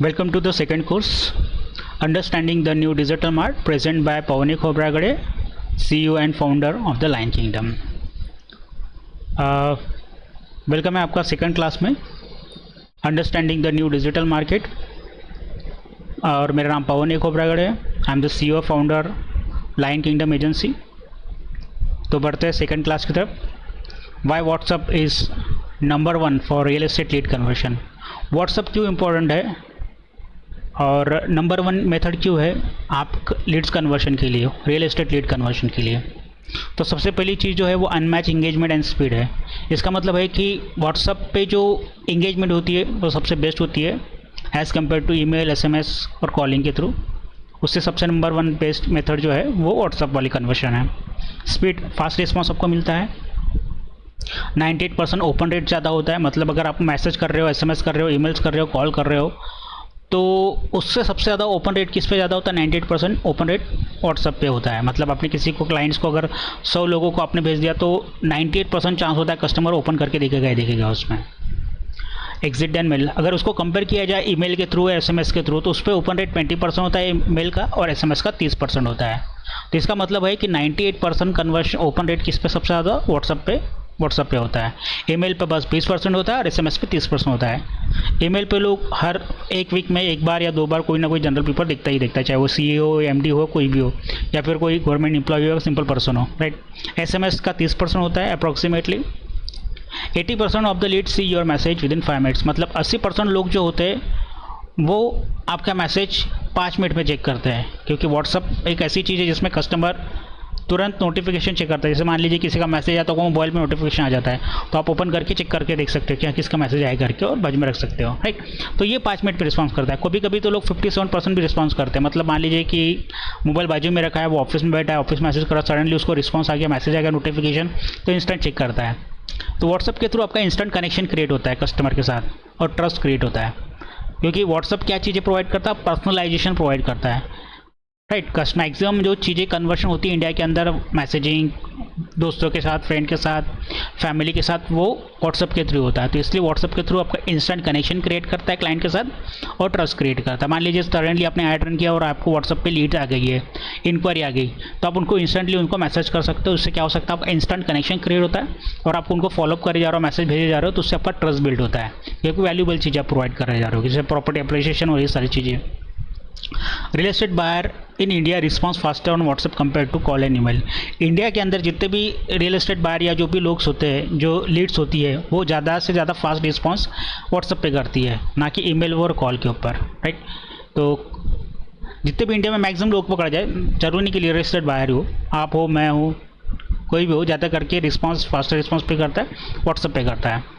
Welcome to the second course, Understanding the New Digital Mart, present by Pavani Khobragade, CEO and founder of the Lion Kingdom. Welcome है आपका second class में understanding the new digital market. और मेरा नाम पवन खोब्रागड़े है। I am the CEO founder lion kingdom agency. तो बढ़ते हैं सेकंड क्लास की तरफ। Why WhatsApp is number 1 for real estate lead conversion. WhatsApp क्यों इम्पोर्टेंट है और नंबर 1 मेथड क्यों है आप लीड्स कन्वर्शन के लिए, रियल एस्टेट लीड कन्वर्शन के लिए। तो सबसे पहली चीज़ जो है वो अनमैच इंगेजमेंट एंड स्पीड है। इसका मतलब है कि व्हाट्सअप पे जो इंगेजमेंट होती है वो सबसे बेस्ट होती है as compare to email, SMS और कॉलिंग के थ्रू। उससे सबसे नंबर 1 बेस्ट मेथड जो है वो व्हाट्सअप वाली कन्वर्शन है। स्पीड, फास्ट रिस्पॉन्स आपको मिलता है। 98% ओपन रेट ज़्यादा होता है। मतलब अगर आप मैसेज कर रहे हो, SMS कर रहे हो, ईमेल्स कर रहे हो, कॉल कर रहे हो, तो उससे सबसे ज़्यादा ओपन रेट किस पे ज़्यादा होता है? 98% ओपन रेट व्हाट्सअप पे होता है। मतलब आपने किसी को, क्लाइंट्स को अगर 100 लोगों को आपने भेज दिया तो 98% चांस होता है कस्टमर ओपन करके देखेगा ही देखेगा उसमें। एग्जिट एंड मेल, अगर उसको कंपेयर किया जाए ईमेल के थ्रू या SMS के थ्रू, तो उस पर ओपन रेट 20% होता है ईमेल का और SMS का 30% होता है। तो इसका मतलब है कि 98% कन्वर्शन ओपन रेट किस पे सबसे ज़्यादा? व्हाट्सअप पे होता है। ईमेल पे बस 20% होता है और SMS पे 30% होता है। ईमेल पे लोग हर एक वीक में एक बार या 2 बार कोई ना कोई जनरल पेपर दिखता ही दिखता है, चाहे वो CEO हो, MD हो, कोई भी हो, या फिर कोई गवर्नमेंट एम्प्लॉय हो, सिंपल पर्सन हो, राइट। SMS का 30% होता है approximately. 80% of the lead see your message with in 5 minutes. मतलब 80% लोग जो होते हैं वो आपका मैसेज 5 मिनट में चेक करते हैं, क्योंकि व्हाट्सअप एक ऐसी चीज़ है जिसमें कस्टमर तुरंत नोटिफिकेशन चेक करता है। जैसे मान लीजिए किसी का मैसेज आता है तो मोबाइल में नोटिफिकेशन आ जाता है, तो आप ओपन करके चेक करके देख सकते हो कि किसका मैसेज आया करके और बाजू में रख सकते हो, राइट। तो ये 5 मिनट पे रिस्पांस करता है। कभी कभी तो लोग 57% भी रिस्पांस करते हैं। मतलब मान लीजिए कि मोबाइल बाजू में रखा है, वो ऑफिस में बैठा है, ऑफिस मैसेज करा, सडनली उसको रिस्पॉन्स आ गया, मैसेज आ गया, नोटिफिकेशन, तो इंस्टेंट चेक करता है। तो व्हाट्सअप के थ्रू आपका इंस्टेंट कनेक्शन क्रिएट होता है कस्टमर के साथ और ट्रस्ट क्रिएट होता है, क्योंकि व्हाट्सअप क्या चीज़ें प्रोवाइड करता है? पर्सनलाइजेशन प्रोवाइड करता है, राइट। मैक्सिमम जो चीज़ें कन्वर्शन होती है इंडिया के अंदर, मैसेजिंग, दोस्तों के साथ, फ्रेंड के साथ, फैमिली के साथ, वो व्हाट्सअप के थ्रू होता है। तो इसलिए व्हाट्सअप के थ्रू आपका इंस्टेंट कनेक्शन क्रिएट करता है क्लाइंट के साथ और ट्रस्ट क्रिएट करता है। मान लीजिए सडनली आपने ऐड रन किया और आपको व्हाट्सअप पे लीड आ गई है, इंक्वायरी आ गई, तो आप उनको इंस्टेंटली उनको मैसेज कर सकते हो। उससे क्या हो सकता है? आपका इंस्टेंट कनेक्शन क्रिएट होता है और आप उनको फॉलोअप करे जा रहे हो, मैसेज भेजे जा रहे हो, तो उससे आपका ट्रस्ट बिल्ड होता है। ये कोई वैल्यूबल चीज़ आप प्रोवाइड कर जा रहे हो, जैसे प्रॉपर्टी अप्रिसिएशन और ये सारी चीज़ें। Real estate buyer in India response faster on WhatsApp compare to call and email. India के अंदर जितने भी रियल एस्टेट बायर या जो भी लोग होते हैं, जो लीड्स होती है, वो ज़्यादा से ज़्यादा फास्ट रिस्पॉन्स व्हाट्सएप पे करती है, ना कि ईमेल और कॉल के ऊपर, राइट। तो जितने भी इंडिया में मैक्सिमम लोग पकड़ा जाए, जरूरी नहीं कि रियल एस्टेट बायर हो, आप हो, मैं हूँ, कोई भी हो, ज़्यादा करके रिस्पॉन्स फास्टर रिस्पॉन्स पे करता है व्हाट्सएप पे करता है।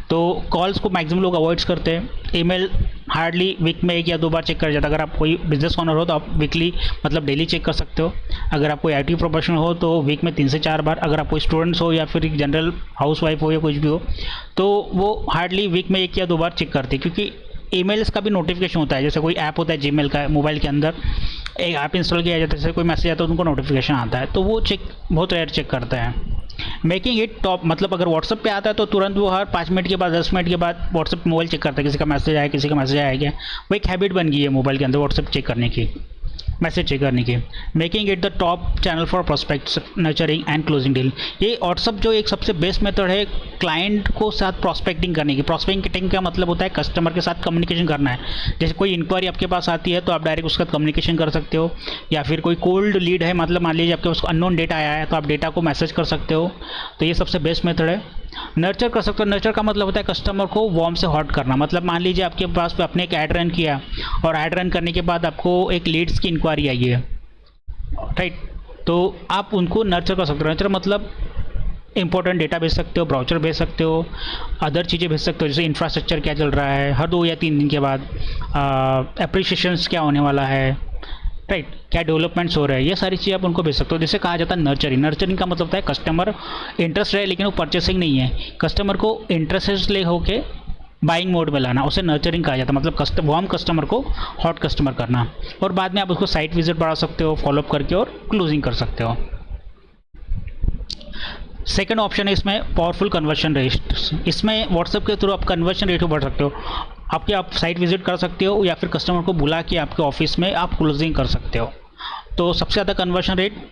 तो कॉल्स को मैक्सिमम लोग अवॉइड्स करते हैं। ईमेल हार्डली वीक में 1 या 2 बार चेक कर जाता है। अगर आप कोई बिजनेस ओनर हो तो आप वीकली, मतलब डेली चेक कर सकते हो। अगर आप कोई IT प्रोफेशनल हो तो वीक में 3 से 4 बार। अगर आप कोई स्टूडेंट्स हो या फिर जनरल हाउसवाइफ हो या कुछ भी हो, तो वो हार्डली वीक में 1 या 2 बार चेक करते हैं, क्योंकि ईमेल्स का भी नोटिफिकेशन होता है। जैसे कोई ऐप होता है जीमेल का, मोबाइल के अंदर एक ऐप इंस्टॉल किया जाता है, जैसे कोई मैसेज आता है तो उनको नोटिफिकेशन आता है, तो वो चेक बहुत रेयर चेक करता है। मेकिंग इट टॉप, मतलब अगर व्हाट्सअप पे आता है तो तुरंत वो हर 5 मिनट के बाद, 10 मिनट के बाद व्हाट्सअप पे मोबाइल चेक करता है, किसी का मैसेज आया, किसी का मैसेज आया क्या। वो एक हैबिट बन गई है मोबाइल के अंदर व्हाट्सअप चेक करने की, मैसेज चेक करने की। Making it the top channel for prospects, nurturing and closing deal. ये व्हाट्सअप जो एक सबसे बेस्ट मेथड है क्लाइंट को साथ प्रोस्पेक्टिंग करने की। प्रोस्पेक्टिंग का मतलब होता है कस्टमर के साथ कम्युनिकेशन करना है। जैसे कोई इंक्वायरी आपके पास आती है तो आप डायरेक्ट उसका कम्युनिकेशन कर सकते हो, या फिर कोई कोल्ड लीड है, मतलब मान लीजिए आपके पास अननोन डेटा आया है तो आप डेटा को मैसेज कर सकते हो। तो ये सबसे बेस्ट मेथड है। नर्चर कर सकते हो। नर्चर का मतलब होता है कस्टमर को वार्म से हॉट करना। मतलब मान लीजिए आपके पास आपने एक ऐड रन किया और ऐड रन करने के बाद आपको एक लीड्स की इंक्वायरी आई है, राइट। तो आप उनको नर्चर कर सकते हो। नर्चर मतलब इंपॉर्टेंट डेटा भेज सकते हो, ब्राउचर भेज सकते हो, अदर चीज़ें भेज सकते हो, जैसे इंफ्रास्ट्रक्चर क्या चल रहा है हर 2 या 3 दिन के बाद, एप्रिसिएशंस क्या होने वाला है, राइट, क्या डेवलपमेंट्स हो रहे हैं, ये सारी चीज़ आप उनको भेज सकते हो। जिसे कहा जाता है नर्चरिंग। नर्चरिंग का मतलब होता है कस्टमर इंटरेस्ट है लेकिन वो परचेसिंग नहीं है, कस्टमर को इंटरेस्ट ले होके बाइंग मोड में लाना, उसे नर्चरिंग कहा जाता है। मतलब वार्म कस्टमर को हॉट कस्टमर करना, और बाद में आप उसको साइट विजिट बढ़ा सकते हो, फॉलोअप करके, और क्लोजिंग कर सकते हो। सेकंड ऑप्शन है इसमें पावरफुल कन्वर्शन रेट। इसमें व्हाट्सएप के थ्रू आप कन्वर्शन रेट को बढ़ सकते हो। आपके आप साइट विजिट कर सकते हो या फिर कस्टमर को बुला के आपके ऑफिस में आप क्लोजिंग कर सकते हो। तो सबसे ज़्यादा कन्वर्शन रेट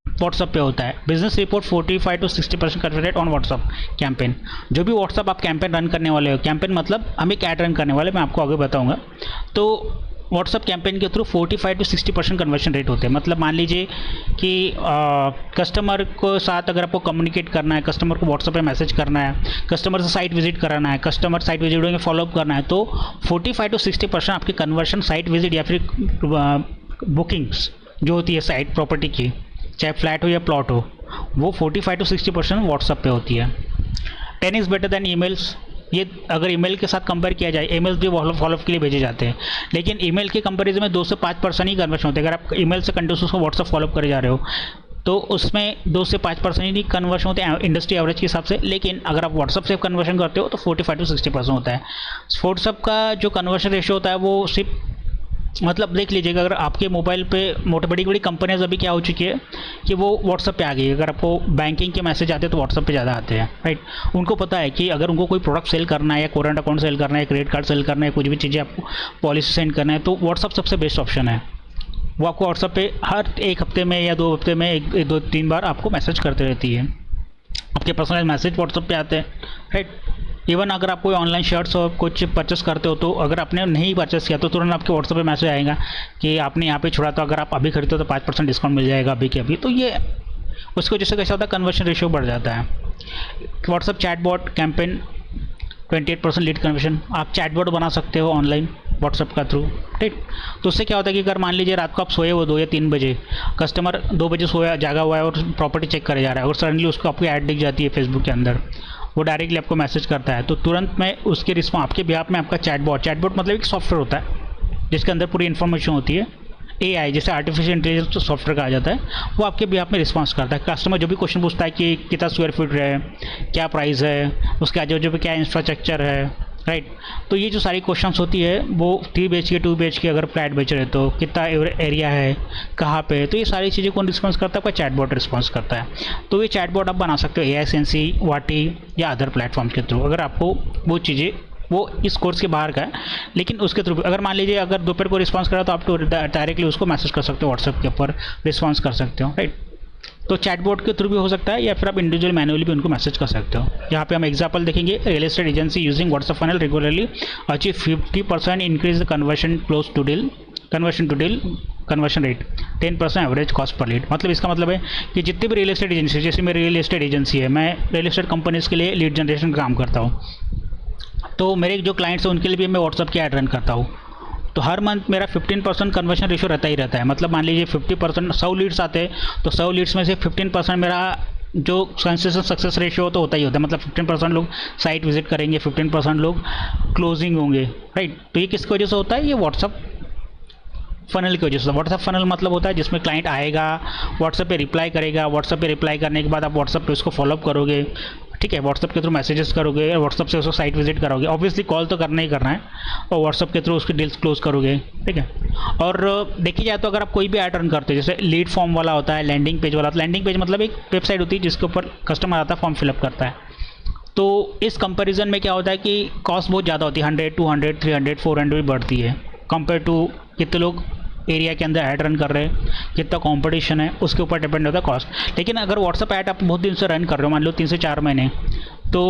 व्हाट्सअप पे होता है। Business report 45 to 60% conversion rate on WhatsApp campaign. जो भी व्हाट्सअप आप कैंपेन रन करने वाले हो, कैंपेन मतलब हम एक ऐड रन करने वाले, मैं आपको आगे बताऊंगा। तो व्हाट्सअप कैंपेन के थ्रू 45 to 60% कन्वर्शन रेट होते हैं। मतलब मान लीजिए कि कस्टमर को साथ अगर आपको कम्युनिकेट करना है, कस्टमर को व्हाट्सअप पे मैसेज करना है, कस्टमर से साइट विजिट कराना है, कस्टमर साइट विजिट में फॉलोअप करना है, तो 45 to 60% आपकी कन्वर्शन साइट विजिट या फिर बुकिंग्स जो होती है साइट प्रॉपर्टी की, चाहे फ्लैट हो या प्लॉट हो, वो 45 to 60% व्हाट्सअप पे होती है। 10 इज़ बेटर देन ईमेल्स। ये अगर ईमेल के साथ कंपेयर किया जाए, ईमेल्स भी फॉलोअप के लिए भेजे जाते हैं, लेकिन ईमेल के कंपैरिजन में 2 से 5% ही कन्वर्शन होते हैं। अगर आप ईमेल से कंटिन्यूस उसको व्हाट्सअप फॉलोअप करे जा रहे हो तो उसमें 2 से 5% ही कन्वर्शन होते हैं इंडस्ट्री एवरेज के हिसाब से। लेकिन अगर आप व्हाट्सअप से कन्वर्शन करते हो तो 45 to 60% होता है। व्हाट्सअप का जो कन्वर्शन रेशियो होता है वो सिर्फ मतलब देख लीजिएगा, अगर आपके मोबाइल पे मोटे बड़ी बड़ी कंपनीज अभी क्या हो चुकी है कि वो व्हाट्सअप पे आ गई है। अगर आपको बैंकिंग के मैसेज आते हैं तो व्हाट्सअप पे ज़्यादा आते हैं, राइट। उनको पता है कि अगर उनको कोई प्रोडक्ट सेल करना है या करंट अकाउंट सेल करना है, क्रेडिट कार्ड सेल करना है, कुछ भी चीज़ें आपको पॉलिसी सेंड करना है, तो व्हाट्सअप सबसे बेस्ट ऑप्शन है। वो आपको व्हाट्सअप पे हर एक हफ्ते में या 2 हफ्ते में 1-2-3 बार आपको मैसेज करते रहती है। आपके पर्सनल मैसेज व्हाट्सअप पे आते हैं, राइट। इवन अगर आप कोई ऑनलाइन शर्ट्स और कुछ परचेस करते हो तो अगर आपने नहीं परचेस किया तो तुरंत आपके व्हाट्सएप पे मैसेज आएगा कि आपने यहाँ पे छोड़ा, तो अगर आप अभी खरीदते हो तो 5% डिस्काउंट मिल जाएगा अभी के अभी। तो ये उसकी वजह से कैसा होता है, कन्वर्शन रेशियो बढ़ जाता है। WhatsApp chatbot campaign 28% lead conversion. आप चैटबॉट बना सकते हो ऑनलाइन व्हाट्सएप का थ्रू, ठीक। तो उससे क्या होता है कि अगर मान लीजिए रात को आप सोए हो 2 या 3 बजे, कस्टमर 2 बजे सोया जागा हुआ है और प्रॉपर्टी चेक करे जा रहा है और सडनली उसको आपकी ऐड दिख जाती है फेसबुक के अंदर, वो डायरेक्टली आपको मैसेज करता है, तो तुरंत में उसके रिस्पॉन्स आपके बिहाफ में आपका चैटबॉट मतलब एक सॉफ्टवेयर होता है जिसके अंदर पूरी इन्फॉर्मेशन होती है। AI जैसे आर्टिफिशियल इंटेलिजेंस सॉफ्टवेयर कहा जाता है, वो आपके बिहाफ में रिस्पॉन्स करता है। कस्टमर जो भी क्वेश्चन पूछता है कि कितना स्क्वायर फीट है, क्या प्राइस है, उसके आजू बाजू पे क्या इंफ्रास्ट्रक्चर है, राइट। तो ये जो सारी क्वेश्चंस होती है वो 3 BHK 2 BHK अगर फ्लैट बेच रहे तो कितना एरिया है, कहाँ पे, तो ये सारी चीज़ें कौन रिस्पॉन्स करता है, आपका चैटबॉट रिस्पॉन्स करता है। तो ये चैटबॉट आप बना सकते हो AI सेंसी, वाटी या अदर प्लेटफॉर्म के थ्रू, अगर आपको वो चीज़ें वो इस कोर्स के बाहर का है लेकिन उसके थ्रू। अगर मान लीजिए अगर दोपहर को रिस्पॉन्स करा तो आप तो डायरेक्टली उसको मैसेज कर सकते हो, व्हाट्सएप के ऊपर रिस्पॉन्स कर सकते हो, राइट। तो चैटबॉट के थ्रू भी हो सकता है या फिर आप इंडिविजुअल मैनुअली भी उनको मैसेज कर सकते हो। यहाँ पे हम एग्जांपल देखेंगे, real estate agency using WhatsApp funnel regularly achieve 50% increase the conversion close to deal conversion rate 10% average cost per lead. मतलब इसका मतलब है कि जितने भी रियल एस्टेट एजेंसी, जैसे मेरी रियल एस्टेट एजेंसी है, मैं रियल एस्टेट कंपनीज के लिए लीड जनरेशन का काम करता हूँ, तो मेरे जो क्लाइंट्स हैं उनके लिए भी मैं व्हाट्सएप की ऐड रन करता हूँ। तो हर मंथ मेरा 15% कन्वर्शन रेशियो रहता ही रहता है। मतलब मान लीजिए 50%, 100 लीड्स आते हैं तो 100 लीड्स में से 15% मेरा जो कंसिस्टेंट सक्सेस रेशियो तो होता ही होता है। मतलब 15% लोग साइट विजिट करेंगे, 15% लोग क्लोजिंग होंगे, राइट। तो ये किसकी वजह से होता है, ये व्हाट्सएप फनल की वजह से। व्हाट्सएप फनल मतलब होता है जिसमें क्लाइंट आएगा, व्हाट्सएप पे रिप्लाई करेगा, व्हाट्सएप पे रिप्लाई करने के बाद आप व्हाट्सएप पे उसको फॉलोअप करोगे, ठीक है, व्हाट्सएप के थ्रू मैसेजेस करोगे, व्हाट्सएप से उसको साइट विजिट करोगे, ऑब्वियसली कॉल तो करना ही करना है, और व्हाट्सएप के थ्रू उसकी डील्स क्लोज करोगे, ठीक है। और देखी जाए तो अगर आप कोई भी ऐड रन करते हो, जैसे लीड फॉर्म वाला होता है, लैंडिंग पेज वाला, लैंडिंग पेज मतलब एक वेबसाइट होती है जिसके ऊपर कस्टमर आता है, फॉर्म फिलअप करता है। तो इस कंपेरिजन में क्या होता है कि कॉस्ट बहुत ज़्यादा होती है, 100, 200, 300, 400 भी बढ़ती है कंपेयर टू कितने लोग एरिया के अंदर ऐड रन कर रहे हैं, कितना कंपटीशन है, उसके ऊपर डिपेंड होता है कॉस्ट। लेकिन अगर व्हाट्सएप ऐड आप बहुत दिन से रन कर रहे हो, मान लो 3 से 4 महीने, तो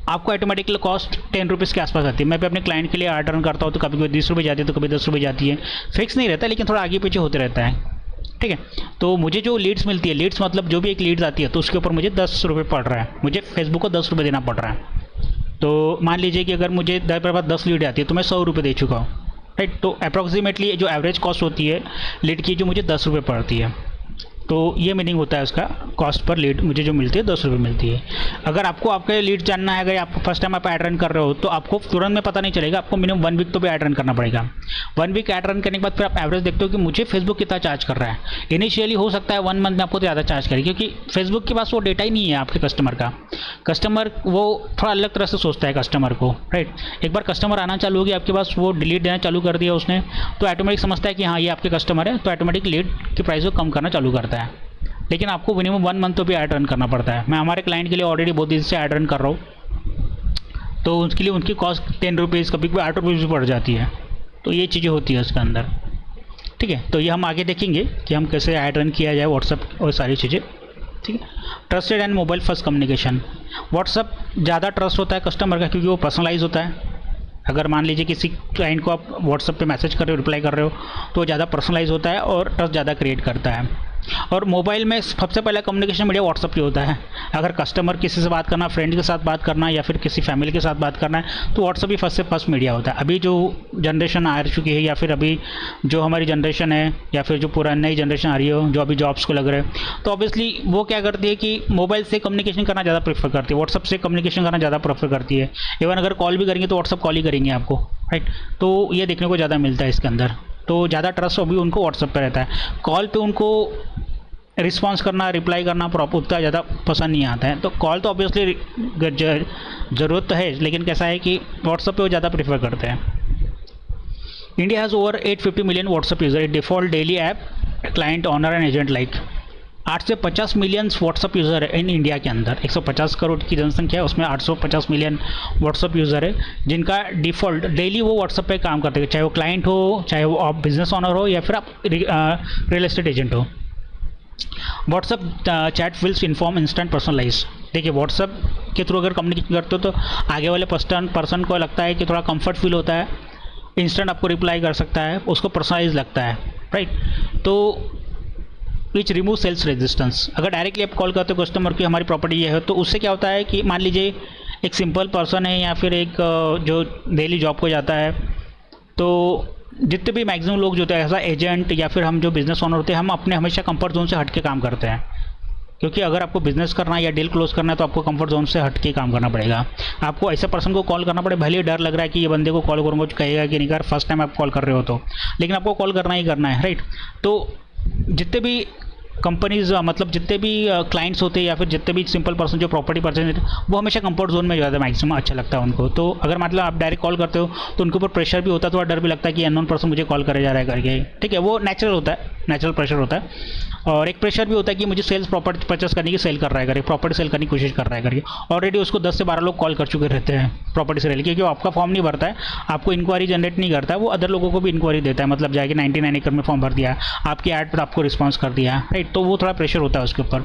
आपको ऑटोमेटिकली कॉस्ट 10 रुपीज़ के आसपास आती है। मैं भी अपने क्लाइंट के लिए ऐड रन करता हूँ तो कभी कभी 20 रुपये जाती है, तो कभी 10 रुपये जाती है, फिक्स नहीं रहता, लेकिन थोड़ा आगे पीछे होते रहता है, ठीक है। तो मुझे जो लीड्स मिलती है, लीड्स मतलब जो भी एक लीड्स आती है तो उसके ऊपर मुझे 10 रुपये पड़ रहा है, मुझे फेसबुक को 10 रुपये देना पड़ रहा है। तो मान लीजिए कि अगर मुझे 10 लीड आती है तो मैं 100 रुपये दे चुका हूँ, राइट। तो अप्रॉक्सीमेटली जो एवरेज कॉस्ट होती है लीड की, जो मुझे 10 रुपये पड़ती है, तो ये मीनिंग होता है उसका, कॉस्ट पर लीड मुझे जो मिलती है 10 रुपये मिलती है। अगर आपको आपके लीड जानना है, अगर आप फर्स्ट टाइम आप ऐड रन कर रहे हो तो आपको तुरंत में पता नहीं चलेगा, आपको मिनिमम 1 वीक तो भी ऐड रन करना पड़ेगा। 1 वीक ऐड रन करने के बाद फिर आप एवरेज देखते हो कि मुझे फेसबुक कितना चार्ज कर रहा है। इनिशियली हो सकता है 1 मंथ में आपको ज़्यादा चार्ज करे, क्योंकि फेसबुक के पास वो डेटा ही नहीं है आपके कस्टमर का। कस्टमर वो थोड़ा अलग तरह से सोचता है कस्टमर को, राइट। एक बार कस्टमर आना चालू हो गया आपके पास, वो डिलीट देना चालू कर दिया उसने, तो ऑटोमेटिक समझता है कि हाँ ये आपके कस्टमर है, तो ऑटोमेटिक लीड की प्राइस को कम करना चालू करता है। लेकिन आपको मिनिमम 1 मंथ तो भी ऐड रन करना पड़ता है। मैं हमारे क्लाइंट के लिए ऑलरेडी बहुत दिन से ऐड रन कर रहा हूँ, तो उसके लिए उनकी कॉस्ट 10 रुपीज़, कभी कभी 8 रुपीज़ भी पड़ जाती है। तो ये चीज़ें होती है उसके अंदर। ठीक है, तो ये हम आगे देखेंगे कि हम कैसे ऐड रन किया जाए व्हाट्सअप और सारी चीज़ें। ठीक है, trusted and mobile first communication. WhatsApp ज़्यादा ट्रस्ट होता है कस्टमर का, क्योंकि वो पर्सनलाइज होता है। अगर मान लीजिए किसी क्लाइंट को आप व्हाट्सअप पे मैसेज कर रहे हो, रिप्लाई कर रहे हो, तो वो ज़्यादा पर्सनलाइज होता है और ट्रस्ट ज़्यादा क्रिएट करता है। और मोबाइल में सबसे पहला कम्युनिकेशन मीडिया व्हाट्सअप पे होता है। अगर कस्टमर किसी से बात करना, फ्रेंड के साथ बात करना या फिर किसी फैमिली के साथ बात करना है, तो व्हाट्सअप ही फर्स्ट से फर्स्ट मीडिया होता है। अभी जो जनरेशन आ चुकी है या फिर अभी जो हमारी जनरेशन है या फिर जो पुरानी नई जनरेशन आ रही हो, जो अभी जॉब्स को लग रहे हैं, तो ऑब्वियसली वो क्या करती है कि मोबाइल से कम्युनिकेशन करना ज़्यादा प्रेफर करती है, व्हाट्सअप से कम्युनिकेशन करना ज़्यादा प्रेफर करती है। इवन अगर कॉल भी करेंगे तो व्हाट्सअप कॉल ही करेंगे आपको, राइट। तो ये देखने को ज़्यादा मिलता है इसके अंदर। तो ज़्यादा ट्रस्ट अभी उनको व्हाट्सअप पर रहता है। कॉल पे उनको रिस्पॉन्स करना, रिप्लाई करना प्रॉपर उतना ज़्यादा पसंद नहीं आता है। तो कॉल तो ऑब्वियसली ज़रूरत तो है, लेकिन कैसा है कि व्हाट्सअप पे वो ज़्यादा प्रेफर करते हैं। India has over 850 million WhatsApp user, default daily app, client, owner and agent like. 8 से 50 मिलियन व्हाट्सअप यूज़र है इन इंडिया के अंदर। 150 करोड़ की जनसंख्या है, उसमें 850 मिलियन व्हाट्सअप यूज़र है, जिनका डिफ़ॉल्ट डेली वो व्हाट्सअप पे काम करते हैं, चाहे वो क्लाइंट हो, चाहे वो आप बिजनेस ऑनर हो या फिर आप रियल एस्टेट एजेंट हो। WhatsApp chat wills inform instant personalise. देखिए, व्हाट्सअप के थ्रू अगर कम्युनिकेट करते हो तो आगे वाले पर्सन को लगता है कि थोड़ा कंफर्ट फील होता है, इंस्टेंट आपको रिप्लाई कर सकता है, उसको पर्सनलाइज लगता है, राइट। तो विच रिमूव सेल्स रेजिस्टेंस। अगर डायरेक्टली आप कॉल करते हो कस्टमर की हमारी प्रॉपर्टी ये है, तो उससे क्या होता है कि मान लीजिए एक सिंपल पर्सन है या फिर एक जो डेली जॉब को जाता है, तो जितने भी मैक्सिमम लोग जो होते हैं, ऐसा एजेंट या फिर हम जो बिज़नेस ओनर होते हैं, हम अपने हमेशा कंफर्ट जोन से हट के काम करते हैं। क्योंकि अगर आपको बिज़नेस करना है या डील क्लोज करना है तो आपको कंफर्ट जोन से हट के काम करना पड़ेगा। आपको ऐसे पर्सन को कॉल करना पड़े, भले ही डर लग रहा है कि ये बंदे को कॉल करूँगा तो कहेगा कि नहीं कर, फर्स्ट टाइम आप कॉल कर रहे हो तो, लेकिन आपको कॉल करना ही करना है, राइट। तो जितने भी कंपनीज मतलब जितने भी क्लाइंट्स होते हैं या फिर जितने भी सिंपल पर्सन जो प्रॉपर्टी परचेज, वो हमेशा कंफर्ट जोन में ज़्यादा मैक्सिमम अच्छा लगता है उनको। तो अगर मतलब आप डायरेक्ट कॉल करते हो तो उनके ऊपर प्रेशर भी होता है, थोड़ा डर भी लगता है कि अननोन पर्सन मुझे कॉल करे जा रहा है करके, ठीक है। वो नेचुरल होता है, नेचुरल प्रेशर होता है। और एक प्रेशर भी होता है कि मुझे सेल्स प्रॉपर्टी परचेस करने की, सेल कर रहा है करके, प्रॉपर्टी सेल करने की कोशिश कर रहा है करके। ऑलरेडी उसको 10 से 12 लोग कॉल कर चुके रहते हैं प्रॉपर्टी से रिलेटेड, क्योंकि वो आपका फॉर्म नहीं भरता है, आपको इंक्वायरी जनरेट नहीं करता है, वो अदर लोगों को भी इंक्वायरी देता है। मतलब जाके 99 एकड़ में फॉर्म भर दिया, आपकी ऐड पर आपको रिस्पॉन्स कर दिया, राइट। तो वो थोड़ा प्रेशर होता है उसके ऊपर।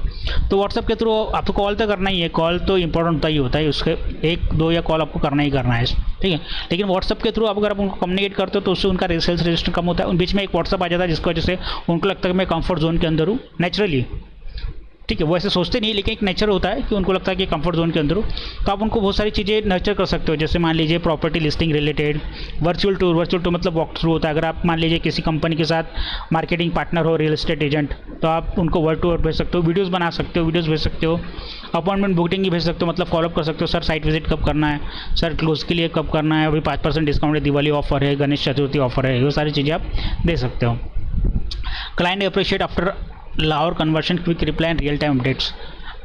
तो व्हाट्सअप के थ्रू आपको कॉल तो करना ही है, कॉल तो इंपॉर्टेंट होता ही होता है, उसके 1-2 या कॉल आपको करना ही करना है, ठीक है। लेकिन व्हाट्सअप के थ्रू अगर आप उनको कम्युनिकेट करते हो तो उससे उनका सेल्स रजिस्टर कम होता है। उन बीच में एक व्हाट्सअप आ जाता है जिसकी वजह से उनको लगता है कि मैं कंफर्ट जोन के अंदर हूँ नेचुरली, ठीक है। वो ऐसे सोचते नहीं, लेकिन एक नेचर होता है कि उनको लगता है कि कंफर्ट जोन के अंदर हो। तो आप उनको बहुत सारी चीज़ें नर्चर कर सकते हो, जैसे मान लीजिए property listing related, virtual tour मतलब वॉक थ्रू होता है। अगर आप मान लीजिए किसी कंपनी के साथ मार्केटिंग पार्टनर हो, रियल एस्टेट एजेंट, तो आप उनको वर्ड टू वर्ड भेज सकते हो, वीडियोज़ बना सकते हो, वीडियोज़ भेज सकते हो, अपॉइंटमेंट बुकिंग भी भेज सकते हो, मतलब फॉलोअप कर सकते हो। सर साइट विजिट कब करना है, सर क्लोज के लिए कब करना है, अभी 5% डिस्काउंट है, दिवाली ऑफर है, गणेश चतुर्थी ऑफर है, ये सारी चीज़ें आप दे सकते हो। Client appreciate after lower conversion, quick reply and real time updates.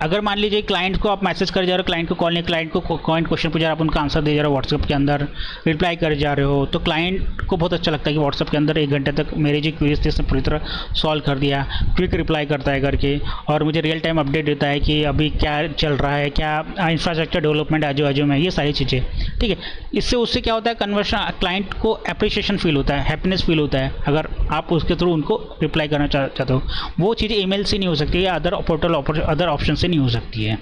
अगर मान लीजिए क्लाइंट को आप मैसेज कर जा रहे हो, क्लाइंट को कॉल नहीं, क्लाइंट को क्लाइंट क्वेश्चन पूछ रहा है, आप उनका आंसर दे जा रहे हो व्हाट्सएप के अंदर, रिप्लाई कर जा रहे हो, तो क्लाइंट को बहुत अच्छा लगता है कि व्हाट्सएप के अंदर 1 घंटे तक मेरी जो क्वेरीज थी उसने पूरी तरह सॉल्व कर दिया, क्विक रिप्लाई करता है करके, और मुझे रियल टाइम अपडेट देता है कि अभी क्या चल रहा है, क्या इंफ्रास्ट्रक्चर डेवलपमेंट आजू में, ये सारी चीज़ें, ठीक है। इससे उससे क्या होता है, कन्वर्शन, क्लाइंट को अप्रिशिएशन फील होता है, हैप्पीनेस फील होता है अगर आप उसके थ्रू उनको रिप्लाई करना चाहते हो। वो चीज़ें ईमेल से नहीं हो सकती है या अदर पोर्टल अदर ऑप्शन से नहीं हो सकती है।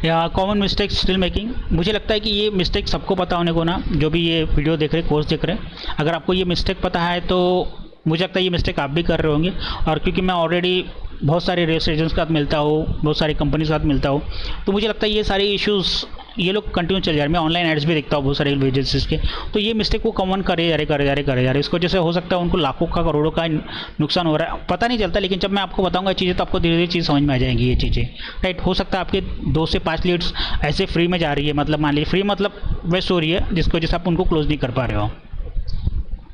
या कॉमन मिस्टेक स्टिल मेकिंग, मुझे लगता है कि ये मिस्टेक सबको पता होने को ना, जो भी ये वीडियो देख रहे, कोर्स देख रहे हैं, अगर आपको ये मिस्टेक पता है तो मुझे लगता है ये मिस्टेक आप भी कर रहे होंगे। और क्योंकि मैं ऑलरेडी बहुत सारे रेस एजेंट्स के साथ मिलता हूँ, बहुत सारी कंपनी के साथ मिलता हूँ, तो मुझे लगता है ये सारे इश्यूज़ ये लोग कंटिन्यू चल जा रहे हैं। मैं ऑनलाइन एड्स भी देखता हूँ बहुत सारे एजेंसीज के, तो ये मिस्टेक को कॉमन करे जा रहे। इसको जैसे हो सकता है उनको लाखों का करोड़ों का नुकसान हो रहा है, पता नहीं चलता, लेकिन जब मैं आपको बताऊंगा चीज़ें तो आपको धीरे धीरे चीज़ समझ में आ जाएंगी ये चीज़ें, राइट। हो सकता है आपके 2 से 5 लीड्स ऐसे फ्री में जा रही है, मतलब मान लीजिए फ्री मतलब वेस्ट हो रही है, जिसकी वजह से आप उनको क्लोज नहीं कर पा रहे हो।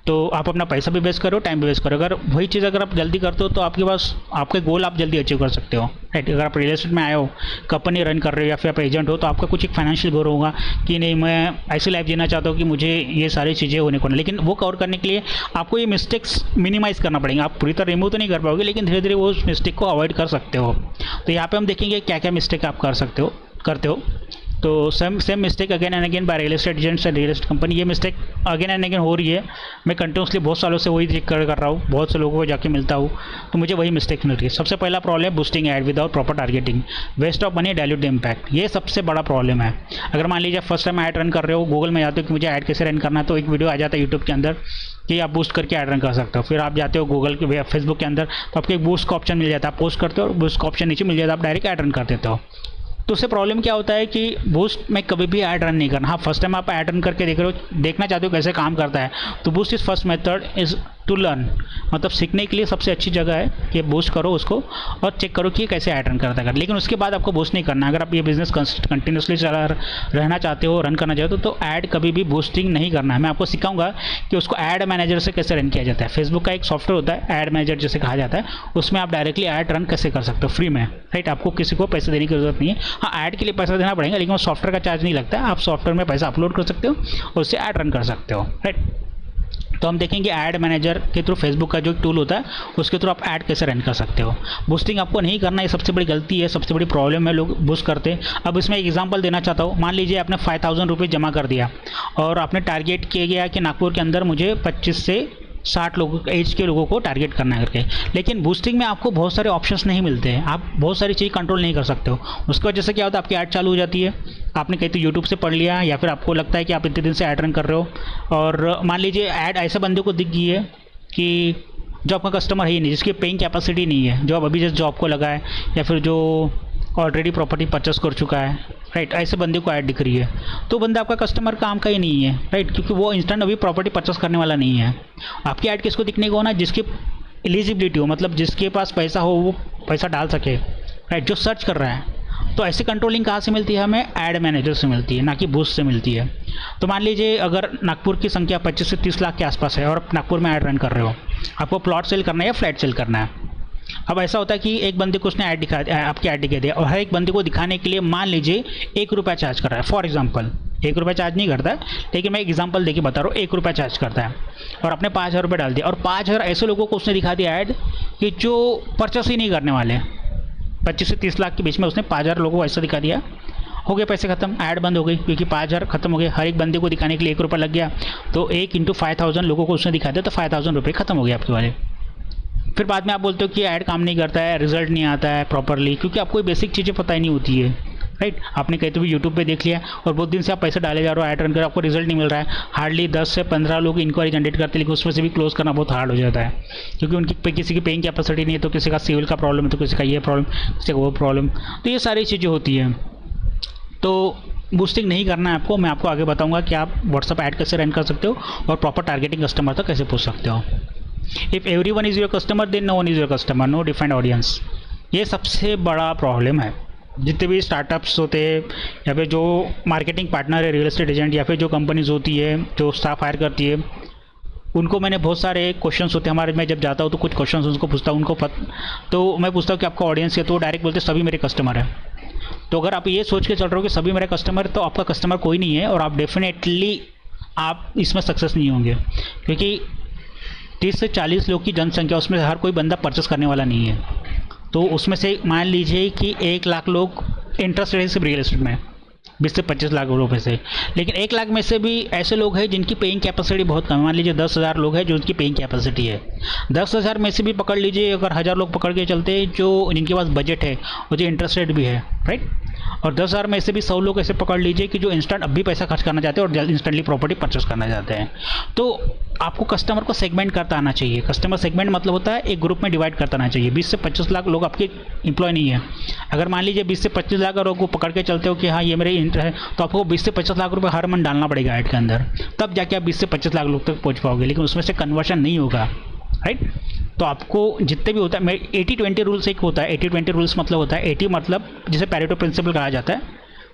तो आप अपना पैसा भी वेस्ट करो, टाइम भी वेस्ट करो। अगर वही चीज़ अगर आप जल्दी करते हो तो आपके पास आपके गोल आप जल्दी अचीव कर सकते हो, राइट। अगर आप रियल एस्टेट में आए हो, कंपनी रन कर रहे हो या फिर आप एजेंट हो, तो आपका कुछ एक फाइनेंशियल गोल होगा कि नहीं मैं ऐसी लाइफ जीना चाहता हूँ कि मुझे ये सारी चीज़ें होने को नहीं। लेकिन वो कवर करने के लिए आपको ये मिस्टेक्स मिनिमाइज़ करना पड़ेगा। आप पूरी तरह रिमूव तो नहीं कर पाओगे, लेकिन धीरे धीरे वो उस मिस्टेक को अवॉइड कर सकते हो। तो यहाँ पे हम देखेंगे क्या क्या मिस्टेक आप करते हो। तो same mistake again and again by real estate agents and real estate company, ये मिस्टेक अगेन एंड अगेन हो रही है। मैं कंटिन्यूसली बहुत सालों से वही कर रहा हूँ, बहुत से लोगों को जाके मिलता हूँ, तो मुझे वही मिस्टेक मिल रही है। सबसे पहला प्रॉब्लम है boosting ad without proper targeting, waste of money, dilute impact. ये सबसे बड़ा प्रॉब्लम है। अगर मान लीजिए फर्स्ट टाइम ऐड रन कर रहे हो, गूगल में जाते हो कि मुझे ऐड कैसे रन करना है, तो एक वीडियो आ जाता है यूट्यूब के अंदर कि आप बूस्ट करके ऐड रन कर सकते हो। फिर आप जाते हो गूगल के फेसबुक के अंदर, तो आपको एक बूस्ट का ऑप्शन मिल जाता है, आप पोस्ट करते हो और बूस्ट का ऑप्शन नीचे मिल जाता है, आप डायरेक्ट ऐड रन कर देते हो। तो उससे प्रॉब्लम क्या होता है कि बूस्ट में कभी भी ऐड रन नहीं करना। हाँ, फर्स्ट टाइम आप ऐड रन करके देखना चाहते हो कैसे काम करता है, तो boost is first method is to learn, मतलब सीखने के लिए सबसे अच्छी जगह है कि बूस्ट करो उसको और चेक करो कि कैसे ऐड रन करता है। लेकिन उसके बाद आपको बूस्ट नहीं करना। अगर आप ये बिजनेस कंटिन्यूसली रहना चाहते हो, रन करना चाहते हो, तो ऐड कभी भी बूस्टिंग नहीं करना है। मैं आपको सिखाऊंगा कि उसको ऐड मैनेजर से कैसे रन किया जाता है। फेसबुक का एक सॉफ्टवेयर होता है ऐड मैनेजर जिसे कहा जाता है, उसमें आप डायरेक्टली ऐड रन कैसे कर सकते हो फ्री में, राइट। आपको किसी को पैसे देने की जरूरत नहीं है। हाँ, ऐड के लिए पैसा देना पड़ेगा, लेकिन वो सॉफ्टवेयर का चार्ज नहीं लगता है। आप सॉफ्टवेयर में पैसा अपलोड कर सकते हो और उससे ऐड रन कर सकते हो, राइट। तो हम देखेंगे ऐड मैनेजर के थ्रू, फेसबुक का जो टूल होता है उसके थ्रू आप ऐड कैसे रन कर सकते हो। बूस्टिंग आपको नहीं करना, ये सबसे बड़ी गलती है, सबसे बड़ी प्रॉब्लम है, लोग बूस्ट करते हैं। अब इसमें एक एग्जांपल देना चाहता हूँ। मान लीजिए आपने 5000 रुपये जमा कर दिया और आपने टारगेट किया गया कि नागपुर के अंदर मुझे 25 से 60 लोगों एज के लोगों को टारगेट करना है करके। लेकिन बूस्टिंग में आपको बहुत सारे ऑप्शंस नहीं मिलते हैं, आप बहुत सारी चीज़ कंट्रोल नहीं कर सकते हो। उसकी वजह से क्या होता है, आपकी ऐड चालू हो जाती है। आपने कहीं तो यूट्यूब से पढ़ लिया या फिर आपको लगता है कि आप इतने दिन से ऐड रन कर रहे हो, और मान लीजिए ऐड ऐसे बंदे को दिख गई है कि जो आपका कस्टमर है ही नहीं, जिसकी पेइंग कैपेसिटी नहीं है, जो अब अभी जस्ट जॉब को लगा है या फिर जो ऑलरेडी प्रॉपर्टी परचेस कर चुका है, राइट। ऐसे बंदे को ऐड दिख रही है, तो बंदा आपका कस्टमर काम का ही नहीं है, राइट, क्योंकि वो इंस्टेंट अभी प्रॉपर्टी परचेस करने वाला नहीं है। आपकी ऐड किसको दिखने को ना, जिसकी एलिजिबिलिटी हो, मतलब जिसके पास पैसा हो वो पैसा डाल सके, राइट, जो सर्च कर रहा है। तो ऐसी कंट्रोलिंग कहाँ से मिलती है हमें, ऐड मैनेजर से मिलती है, ना कि बूस्ट से मिलती है। तो मान लीजिए अगर नागपुर की संख्या 25 से 30 लाख के आसपास है और आप नागपुर में ऐड रन कर रहे हो, आपको प्लॉट सेल करना है या फ्लैट सेल करना है। अब ऐसा होता है कि एक बंदे को उसने आपकी ऐड दिखा दिया और हर एक बंदे को दिखाने के लिए मान लीजिए 1 रुपया चार्ज कर रहा है। फॉर एग्जांपल 1 रुपया चार्ज नहीं करता है, लेकिन मैं एग्जांपल देके बता रहा हूँ, 1 रुपया चार्ज करता है और आपने 5000 रुपये डाल दिया और 5000 ऐसे लोगों को उसने दिखा दिया ऐड कि जो परचेस ही नहीं करने वाले। 25 से 30 लाख के बीच में उसने 5000 लोगों को ऐसा दिखा दिया, हो गए पैसे खत्म, ऐड बंद हो गई, क्योंकि 5000 खत्म हो गए। हर एक बंदे को दिखाने के लिए 1 रुपया लग गया, तो 1 × 5000 लोगों को उसने दिखा दिया, तो 5000 रुपये खत्म हो गए आपके वाले। फिर बाद में आप बोलते हो कि ऐड काम नहीं करता है, रिजल्ट नहीं आता है प्रॉपरली, क्योंकि आपको बेसिक चीज़ें पता ही नहीं होती है, राइट। आपने कहीं तो भी यूट्यूब पे देख लिया और बहुत दिन से आप पैसे डाले जा रहे हो, ऐड रन कर, आपको रिजल्ट नहीं मिल रहा है। हार्डली 10 से 15 लोग इंक्वायरी जनरेट करते हैं, लेकिन उसमें से भी क्लोज करना बहुत हार्ड हो जाता है, क्योंकि उनकी किसी की पेइंग कैपेसिटी नहीं है, तो किसी का सिविल का प्रॉब्लम है, तो किसी का ये प्रॉब्लम, किसी का वो प्रॉब्लम, तो ये सारी चीज़ें होती हैं। तो बूस्टिंग नहीं करना है आपको। मैं आपको आगे बताऊँगा कि आप व्हाट्सअप ऐड कैसे रन कर सकते हो और प्रॉपर टारगेटिंग कस्टमर तक कैसे पहुँच सकते हो। If everyone is your customer then no one is your customer, no defined audience. ये सबसे बड़ा प्रॉब्लम है। जितने भी स्टार्टअप्स होते हैं या फिर जो मार्केटिंग पार्टनर है, रियल एस्टेट एजेंट या फिर जो कंपनीज होती है जो स्टाफ हायर करती है, उनको मैंने बहुत सारे क्वेश्चंस होते हैं हमारे, मैं जब जाता हूँ तो कुछ क्वेश्चंस उनको पूछता हूँ, तो मैं पूछता हूँ कि आपका ऑडियंस है, तो डायरेक्ट बोलते सभी मेरे कस्टमर है। तो अगर आप ये सोच के चल रहे हो कि सभी मेरे कस्टमर, तो आपका कस्टमर कोई नहीं है और आप डेफिनेटली आप इसमें सक्सेस नहीं होंगे, क्योंकि 30 से 40 लोग की जनसंख्या, उसमें हर कोई बंदा परचेस करने वाला नहीं है। तो उसमें से मान लीजिए कि 1 लाख लोग इंटरेस्टेड है सिर्फ रियल एस्टेट में, 20 से 25 लाख रुपए से, लेकिन 1 लाख में से भी ऐसे लोग हैं जिनकी पेइंग कैपेसिटी बहुत कम है। मान लीजिए 10,000 लोग हैं जो उनकी पेइंग कैपेसिटी है। 10,000 में से भी पकड़ लीजिए अगर 1000 लोग पकड़ के चलते हैं जो जिनके पास बजट है और जो इंटरेस्टेड भी है, राइट। और 10,000 में से भी 100 लोग ऐसे पकड़ लीजिए कि जो इंस्टेंट अभी पैसा खर्च करना चाहते हैं और इंस्टेंटली प्रॉपर्टी परचेस करना चाहते हैं। तो आपको कस्टमर को सेगमेंट करता आना चाहिए। कस्टमर सेगमेंट मतलब होता है एक ग्रुप में डिवाइड करता आना चाहिए। 20 से 25 लाख लोग आपके एम्प्लॉय नहीं है। अगर मान लीजिए 20 से 25 लाख लोगों को पकड़ के चलते हो कि हाँ ये मेरे इंटर है, तो आपको 20 से 25 लाख रुपये हर मंथ डालना पड़ेगा ऐड के अंदर, तब जाके आप 20 से 25 लाख लोग तक पहुँच पाओगे, लेकिन उसमें से कन्वर्शन नहीं होगा, राइट। तो आपको जितने भी होता है, 80-20 रूल्स एक होता है। 80-20 रूल्स मतलब होता है 80 मतलब जिसे पैरेटो प्रिंसिपल कहा जाता है,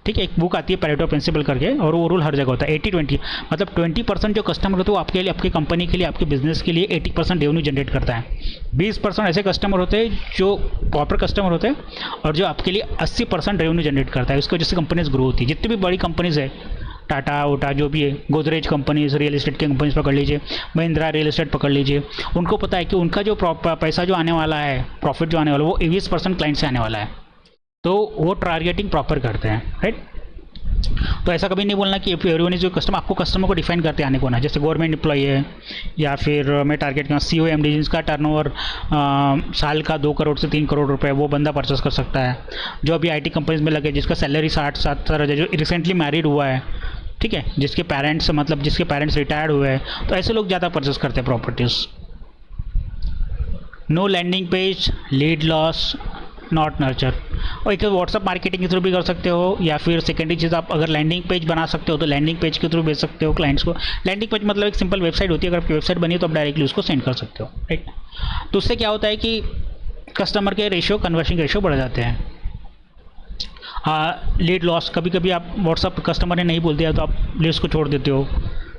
ठीक है, एक बुक आती है पैरेटो प्रिंसिपल करके, और वो रूल हर जगह होता है 80-20, मतलब 20% जो कस्टमर होते हैं वो आपके लिए, आपकी कंपनी के लिए, आपके बिजनेस के लिए 80% रेवेन्यू जनरेट करता है। 20% ऐसे कस्टमर होते हैं जो प्रॉपर कस्टमर होते हैं और जो आपके लिए 80% रेवेन्यू जनरेट करता है। उसकी वजह से कंपनीज ग्रो होती है। जितनी भी बड़ी कंपनीज है, टाटा ओटा जो भी है, गोदरेज कंपनीज, रियल एस्टेट की कंपनीज पकड़ लीजिए, महिंद्रा रियल एस्टेट पकड़ लीजिए, उनको पता है कि उनका जो पैसा जो आने वाला है, प्रॉफिट जो आने वाला है, वो 20% क्लाइंट से आने वाला है। तो वो टारगेटिंग प्रॉपर करते हैं, राइट। तो ऐसा कभी नहीं बोलना कि एवरीवन इज जो कस्टमर, आपको कस्टमर को डिफाइन करते आने को ना। जैसे गवर्नमेंट एम्प्लॉई है, या फिर मैं टारगेट करूँ CEO MD जिसका टर्नओवर साल का 2 करोड़ से 3 करोड़ रुपए, वो बंदा परचेस कर सकता है। जो अभी IT कंपनीज में लगे, जिसका सैलरी 60-70 हज़ार, जो रिसेंटली मैरिड हुआ है, ठीक है, जिसके पेरेंट्स रिटायर्ड हुए हैं, तो ऐसे लोग ज़्यादा परचेस करते हैं properties. No landing page, lead loss, not nurture. और एक व्हाट्सअप मार्केटिंग के थ्रू भी कर सकते हो, या फिर सेकेंडरी चीज़, आप अगर लैंडिंग पेज बना सकते हो तो लैंडिंग पेज के थ्रू भेज सकते हो क्लाइंट्स को। लैंडिंग पेज मतलब एक सिंपल वेबसाइट होती है, अगर आपकी वेबसाइट बनी है तो आप डायरेक्टली उसको सेंड कर सकते हो, राइट। तो उससे क्या होता है कि कस्टमर के रेशियो, कन्वर्शन के रेशियो बढ़ जाते हैं। लीड लॉस, कभी कभी आप व्हाट्सअप कस्टमर ने नहीं बोल दिया तो आप लीड्स को छोड़ देते हो,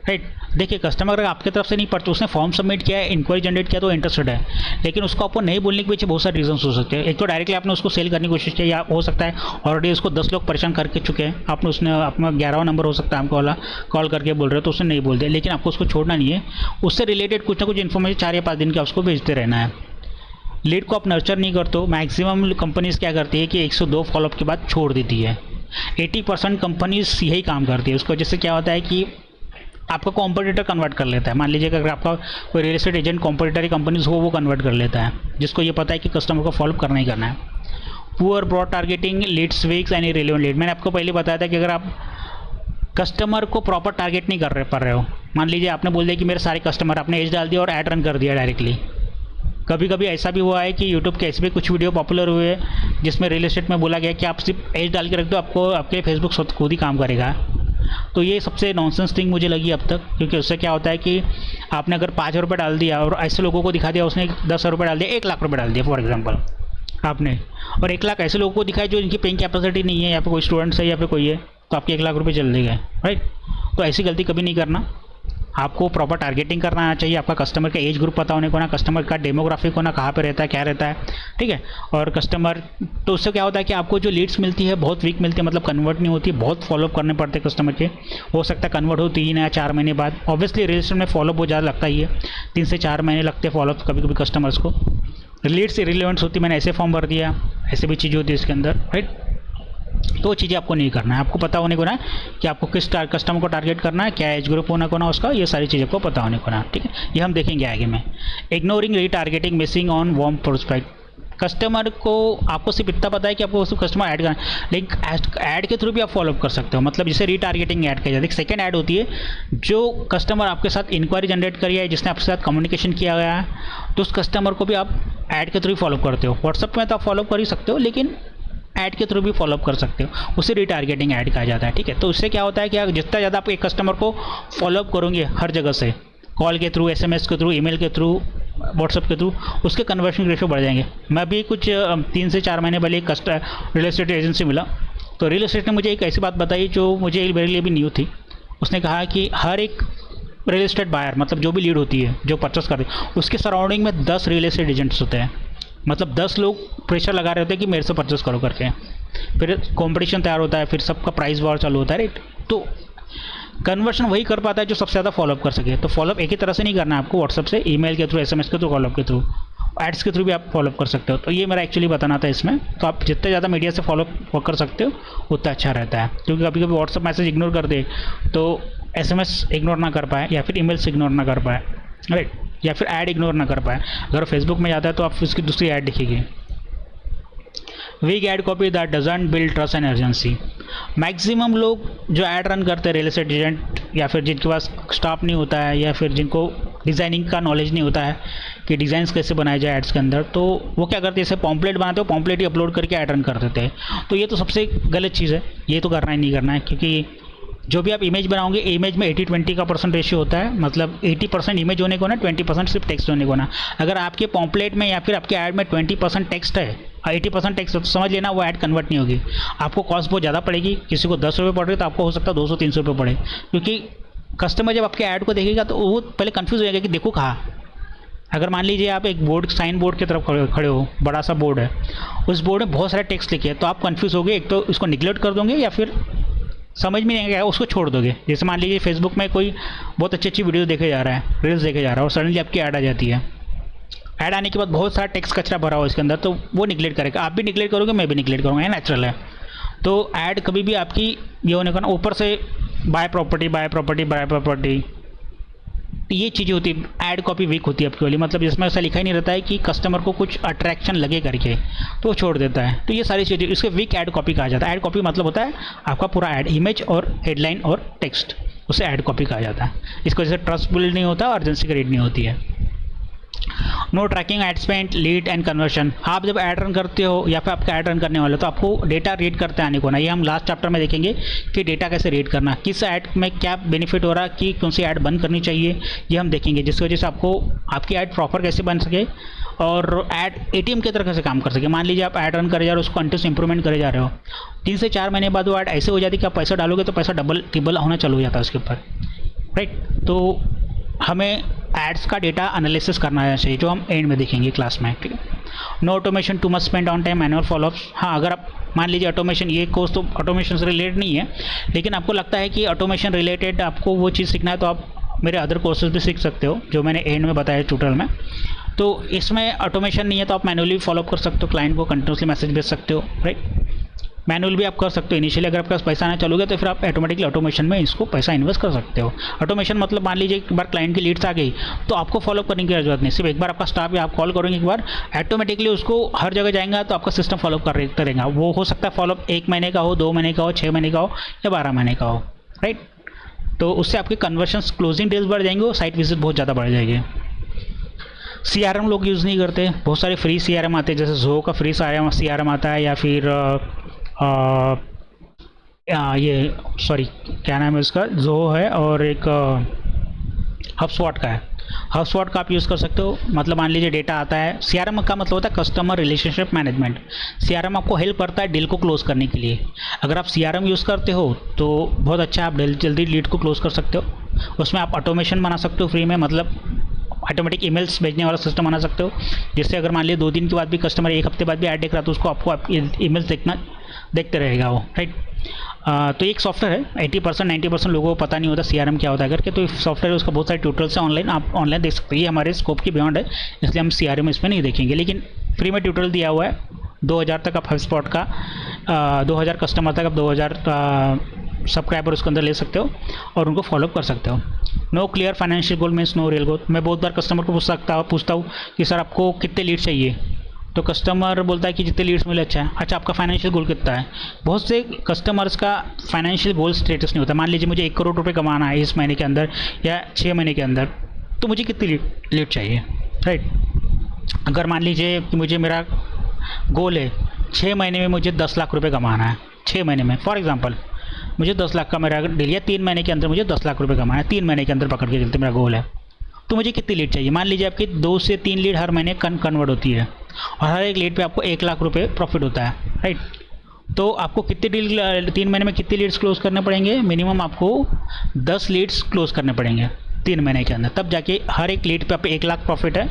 राइट। देखिए, कस्टमर अगर आपकी तरफ से नहीं पड़ता, उसने फॉर्म सबमिट किया है, इंक्वायरी जनरेट किया तो इंटरेस्टेड है, लेकिन उसको आपको नहीं बोलने के पीछे बहुत सारे रीजंस हो सकते हैं। एक तो डायरेक्टली आपने उसको सेल करने की कोशिश की, या हो सकता है ऑलरेडी उसको 10 लोग परेशान करके चुके हैं, आपने उसने अपना 11वां नंबर हो सकता है आपको वाला कॉल करके बोल रहे हो, तो उसने नहीं बोल दिया, लेकिन आपको उसको छोड़ना नहीं है। उससे रिलेटेड कुछ ना कुछ इन्फॉर्मेशन 4 या 5 दिन का उसको भेजते रहना है। लीड को आप नर्चर नहीं करते हो, मैक्सिमम कंपनीज क्या करती है कि 102 फॉलोअप के बाद छोड़ देती है। 80% कंपनीज यही काम करती है। उसकी वजह से क्या होता है कि आपका कॉम्पिटिटर कन्वर्ट कर लेता है। मान लीजिए कि अगर आपका कोई real estate agent competitor companies हो, वो कन्वर्ट कर लेता है, जिसको ये पता है कि कस्टमर को फॉलोअप करना ही करना है। Poor broad targeting, leads weeks and irrelevant lead. मैंने आपको पहले बताया था कि अगर आप कस्टमर को प्रॉपर टारगेट नहीं कर रहे हो, मान लीजिए आपने बोल दिया कि मेरे सारे कस्टमर, आपने एज डाल दिया और ऐड रन कर दिया डायरेक्टली। कभी कभी ऐसा भी हुआ है कि यूट्यूब के ऐसे भी कुछ वीडियो पॉपुलर हुए जिसमें रियल एस्टेट में बोला गया कि आप सिर्फ एज डाल के रख दो, आपको आपके फेसबुक खुद ही काम करेगा। तो ये सबसे नॉनसेंस थिंग मुझे लगी अब तक, क्योंकि उससे क्या होता है कि आपने अगर 5 रुपये डाल दिया और ऐसे लोगों को दिखा दिया, उसने 10 रुपये डाल दिया, 1 लाख रुपये डाल दिया फॉर एग्जांपल आपने, और 1 लाख ऐसे लोगों को दिखाया जो इनकी पेइंग कैपेसिटी नहीं है, या फिर कोई स्टूडेंट्स है या फिर कोई है, तो आपके 1 लाख रुपये चल देंगे, राइट। तो ऐसी गलती कभी नहीं करना। आपको प्रॉपर टारगेटिंग करना आना चाहिए, आपका कस्टमर का एज ग्रुप पता होने को ना, कस्टमर का डेमोग्राफिक होना, कहाँ पे रहता है, क्या रहता है, ठीक है। और कस्टमर, तो उससे क्या होता है कि आपको जो लीड्स मिलती है बहुत वीक मिलती है, मतलब कन्वर्ट नहीं होती, बहुत फॉलोअप करने पड़ते हैं कस्टमर के। हो सकता है कन्वर्ट हो 3 या 4 महीने बाद। ऑब्वियसली रियल एस्टेट में फॉलोअप बहुत ज़्यादा लगता ही है, 3 से 4 महीने लगते हैं फॉलोअप कभी कभी कस्टमर्स को। लीड्स इररिलेवेंट होती, मैंने ऐसे फॉर्म भर दिया, ऐसे भी चीज़ होती है इसके अंदर, राइट। तो चीज़ें आपको नहीं करना है, आपको पता होने को ना कि आपको किस कस्टमर को टारगेट करना है, क्या एज ग्रुप होना को ना उसका, ये सारी चीज़ें को पता होने को ना, ठीक है। ये हम देखेंगे आगे में। Ignoring retargeting, missing on warm prospect. Customer को आपको सिर्फ इतना पता है कि आपको कस्टमर ऐड करना है, लेकिन ऐड के थ्रू भी आप फॉलोअप कर सकते हो। मतलब जिसे रीटारगेटिंग ऐड कही जाती है। सेकेंड ऐड होती है जो कस्टमर आपके साथ इंक्वायरी जनरेट करी है, जिसने आपके साथ कम्युनिकेशन किया गया है, तो उस कस्टमर को भी आप ऐड के थ्रू फॉलोअप करते हो। व्हाट्सअप में तो आप फॉलोअप कर ही सकते हो, लेकिन ऐड के थ्रू भी फॉलोअप कर सकते हो, उसे रीटारगेटिंग ऐड कहा जाता है, ठीक है। तो उससे क्या होता है कि जितना ज़्यादा आप एक कस्टमर को फॉलोअप करोगे हर जगह से, कॉल के थ्रू, SMS के थ्रू, ईमेल के थ्रू, व्हाट्सअप के थ्रू, उसके कन्वर्शन रेशियो बढ़ जाएंगे। मैं भी कुछ 3 से 4 महीने पहले एक रियल एस्टेट एजेंसी मिला, तो रियल एस्टेट ने मुझे एक ऐसी बात बताई जो मुझे मेरे लिए भी न्यू थी। उसने कहा कि हर एक रियल एस्टेट बायर, मतलब जो भी लीड होती है जो परचेस कर रही है, उसके सराउंडिंग में 10 रियल एस्टेट एजेंट्स होते हैं। मतलब 10 लोग प्रेशर लगा रहे होते हैं कि मेरे से परचेस करो करके। फिर कंपटीशन तैयार होता है, फिर सबका प्राइस वॉर चालू होता है, राइट। तो कन्वर्शन वही कर पाता है जो सबसे ज़्यादा फॉलोअप कर सके। तो फॉलोअप एक ही तरह से नहीं करना है आपको, व्हाट्सअप से, ईमेल के थ्रू, SMS के थ्रू, कॉलअप के थ्रू, एड्स के थ्रू भी आप फॉलोअप कर सकते हो। तो ये मेरा एक्चुअली बताना था इसमें। तो आप जितने ज़्यादा मीडिया से फॉलोअप कर सकते हो उतना अच्छा रहता है, क्योंकि कभी कभी व्हाट्सअप मैसेज इग्नोर कर दे तो SMS इग्नोर ना कर पाए, या फिर ईमेल्स इग्नोर ना कर पाए, राइट, या फिर ऐड इग्नोर ना कर पाए। अगर फेसबुक में जाता है तो आप उसकी दूसरी ऐड दिखेगी। Weak ad copy that doesn't build trust and urgency. Maximum लोग जो ऐड रन करते हैं रियल एस्टेट एजेंट, या फिर जिनके पास स्टाफ नहीं होता है, या फिर जिनको डिज़ाइनिंग का नॉलेज नहीं होता है कि डिज़ाइंस कैसे बनाए जाए एड्स के अंदर, तो वो क्या करते हैं, जैसे पॉम्पलेट बनाते हो, पॉम्पलेट ही अपलोड करके ऐड रन कर देते हैं। तो ये तो सबसे गलत चीज़ है, ये तो करना ही नहीं करना है, क्योंकि जो भी आप इमेज बनाओगे, इमेज में 80-20 का परसेंट रेशियो होता है, मतलब 80% इमेज होने को ना, 20% सिर्फ टेक्स्ट होने को ना। अगर आपके पॉम्पलेट में या फिर आपके ऐड में 20% टेक्स्ट है, 80% टेक्स्ट, तो समझ लेना वो ऐड कन्वर्ट नहीं होगी। आपको कॉस्ट बहुत ज़्यादा पड़ेगी। किसी को 10 रुपये पड़ रही है तो आपको हो सकता है 200-300 रुपये पड़े, क्योंकि कस्टमर जब आपके ऐड को देखेगा तो वो पहले कन्फ्यूज़ हो जाएगा कि देखो कहाँ। अगर मान लीजिए आप एक बोर्ड, साइन बोर्ड की तरफ खड़े हो, बड़ा सा बोर्ड है, उस बोर्ड में बहुत सारे टेक्स्ट लिखे हैं, तो आप कंफ्यूज होगे, एक तो इसको निगलेक्ट कर दोगे या फिर समझ में नहीं आएगा उसको छोड़ दोगे। जैसे मान लीजिए फेसबुक में कोई बहुत अच्छी अच्छी वीडियो देखे जा रहा है, रील्स देखे जा रहा है, और सडनली आपकी ऐड आ जाती है। ऐड आने के बाद बहुत सारा टेक्स्ट कचरा भरा हो इसके अंदर, तो वो निगलेक्ट करेगा। आप भी निगलेक्ट करोगे, मैं भी निगलेक्ट करूँगा, ये नेचुरल है। तो ऐड कभी भी आपकी ये होने का ना, ऊपर से buy property buy property buy property, ये चीज़ें होती है। ऐड कॉपी वीक होती है आपकी वाली, मतलब जिसमें ऐसा लिखा ही नहीं रहता है कि कस्टमर को कुछ अट्रैक्शन लगे करके, तो वो छोड़ देता है। तो ये सारी चीज़ें, इसके वीक ऐड कॉपी कहा जाता है। ऐड कॉपी मतलब होता है आपका पूरा ऐड, इमेज और हेडलाइन और टेक्स्ट, उसे ऐड कॉपी कहा जाता है। इसको जैसे ट्रस्ट बिल्ड नहीं होता, अर्जेंसी क्रिएट नहीं होती है। No tracking ad spend, lead and conversion. आप जब ऐड रन करते हो या फिर आपका ऐड रन करने वाले हो, तो आपको डेटा रीड करते आने को ना। ये हम लास्ट चैप्टर में देखेंगे कि डेटा कैसे रीड करना, किस ऐड में क्या बेनिफिट हो रहा है, कि कौन सी ऐड बंद करनी चाहिए, ये हम देखेंगे, जिसकी वजह से आपको आपकी ऐड प्रॉपर कैसे बन सके और ऐड ATM की तरह कैसे काम कर सके। मान लीजिए आप ऐड रन करे जा रहे हो, उसको कंटिन्यूस इंप्रूवमेंट करे जा रहे हो, 3 से 4 महीने बाद वो ऐड ऐसे हो जाती है कि आप पैसा डालोगे तो पैसा डबल ट्रिपल होना चालू हो जाता है उसके ऊपर, राइट। तो हमें एड्स का डेटा एनालिसिस करना चाहिए, जो हम एंड में देखेंगे क्लास में, ठीक है। No automation, too much spend on time, manual followups. हाँ, अगर आप मान लीजिए ऑटोमेशन, ये कोर्स तो ऑटोमेशन से रिलेटेड नहीं है, लेकिन आपको लगता है कि ऑटोमेशन रिलेटेड आपको वो चीज़ सीखना है, तो आप मेरे अदर कोर्सेज भी सीख सकते हो, जो मैंने एंड में बताया ट्यूटोरियल में। तो इसमें ऑटोमेशन नहीं है तो आप मैनुअली फॉलोअप कर सकते हो, क्लाइंट को कंटिन्यूसली मैसेज भेज सकते हो, राइट। मैनुअल भी आप कर सकते हो इनिशियली। अगर आपके पास पैसा आना चालू गया तो फिर आप ऑटोमेटिकली ऑटोमेशन में इसको पैसा इन्वेस्ट कर सकते हो। ऑटोमेशन मतलब मान लीजिए एक बार क्लाइंट की लीड्स आ गई तो आपको फॉलोअप करने की जरूरत नहीं, सिर्फ एक बार आपका स्टाफ या आप कॉल करोगे एक बार, ऑटोमेटिकली उसको हर जगह जाएगा तो आपका सिस्टम फॉलोअप करेगा। वो हो सकता है फॉलोअप 1 महीने का हो, 2 महीने का हो, 6 महीने का हो या 12 महीने का हो, राइट। तो उससे आपके कन्वर्शन क्लोजिंग डेज बढ़ जाएंगे और साइट विजिट बहुत ज़्यादा बढ़ जाएगी। CRM लोग यूज़ नहीं करते, बहुत सारे फ्री CRM आते हैं, जैसे Zoho का फ्री CRM आता है, या फिर ये सॉरी क्या नाम है उसका, Zoho है, और एक HubSpot का है। HubSpot का आप यूज़ कर सकते हो। मतलब मान लीजिए डेटा आता है, CRM का मतलब होता है कस्टमर रिलेशनशिप मैनेजमेंट। CRM आपको हेल्प करता है डील को क्लोज करने के लिए। अगर आप CRM यूज़ करते हो तो बहुत अच्छा, आप जल्दी लीड को क्लोज कर सकते हो। उसमें आप ऑटोमेशन बना सकते हो फ्री में, मतलब ऑटोमेटिक ईमेल्स भेजने वाला सिस्टम बना सकते हो, जिससे अगर मान लीजिए 2 दिन के बाद भी कस्टमर 1 हफ्ते बाद भी ऐड देख रहा तो उसको आपको ईमेल्स देखते रहेगा वो, राइट। तो एक सॉफ्टवेयर है, 80% 90% लोगों को पता नहीं होता CRM क्या होता है करके, तो सॉफ्टवेयर उसका बहुत सारे ट्यूटोरियल्स है ऑनलाइन, आप ऑनलाइन देख सकते हैं। ये हमारे स्कोप की बियॉन्ड है, इसलिए हम CRM इसमें नहीं देखेंगे, लेकिन फ्री में ट्यूटोरियल दिया हुआ है। 2000 तक आप HubSpot का 2000 कस्टमर तक आप 2000 सब्सक्राइबर उसके अंदर ले सकते हो और उनको फॉलोअप कर सकते हो। No clear financial goal means no real growth. मैं बहुत बार कस्टमर को पूछता हूँ कि सर आपको कितने लीड चाहिए, तो कस्टमर बोलता है कि जितने लीड्स मिले अच्छा है। अच्छा, आपका फाइनेंशियल गोल कितना है? बहुत से कस्टमर्स का फाइनेंशियल गोल स्टेटस नहीं होता। मान लीजिए मुझे 1 करोड़ रुपए कमाना है इस महीने के अंदर या 6 महीने के अंदर, तो मुझे कितनी लीड चाहिए, राइट। अगर मान लीजिए कि मुझे मेरा गोल है 6 महीने में मुझे 10 लाख रुपये कमाना है, 6 महीने में फॉर एग्जाम्पल मुझे 10 लाख का मेरा डील, या 3 महीने के अंदर मुझे 10 लाख रुपये कमाना है, 3 महीने के अंदर पकड़ के चलते मेरा गोल है, तो मुझे कितनी लीड चाहिए? मान लीजिए आपकी 2 से 3 लीड हर महीने कन्वर्ट होती है और हर एक लीड पे आपको 1 लाख रुपए प्रॉफिट होता है, राइट। तो आपको कितने डील 3 महीने में कितने लीड्स क्लोज करने पड़ेंगे? मिनिमम आपको 10 लीड्स क्लोज करने पड़ेंगे 3 महीने के अंदर, तब जाके हर एक लीड पे आप 1 लाख प्रॉफिट है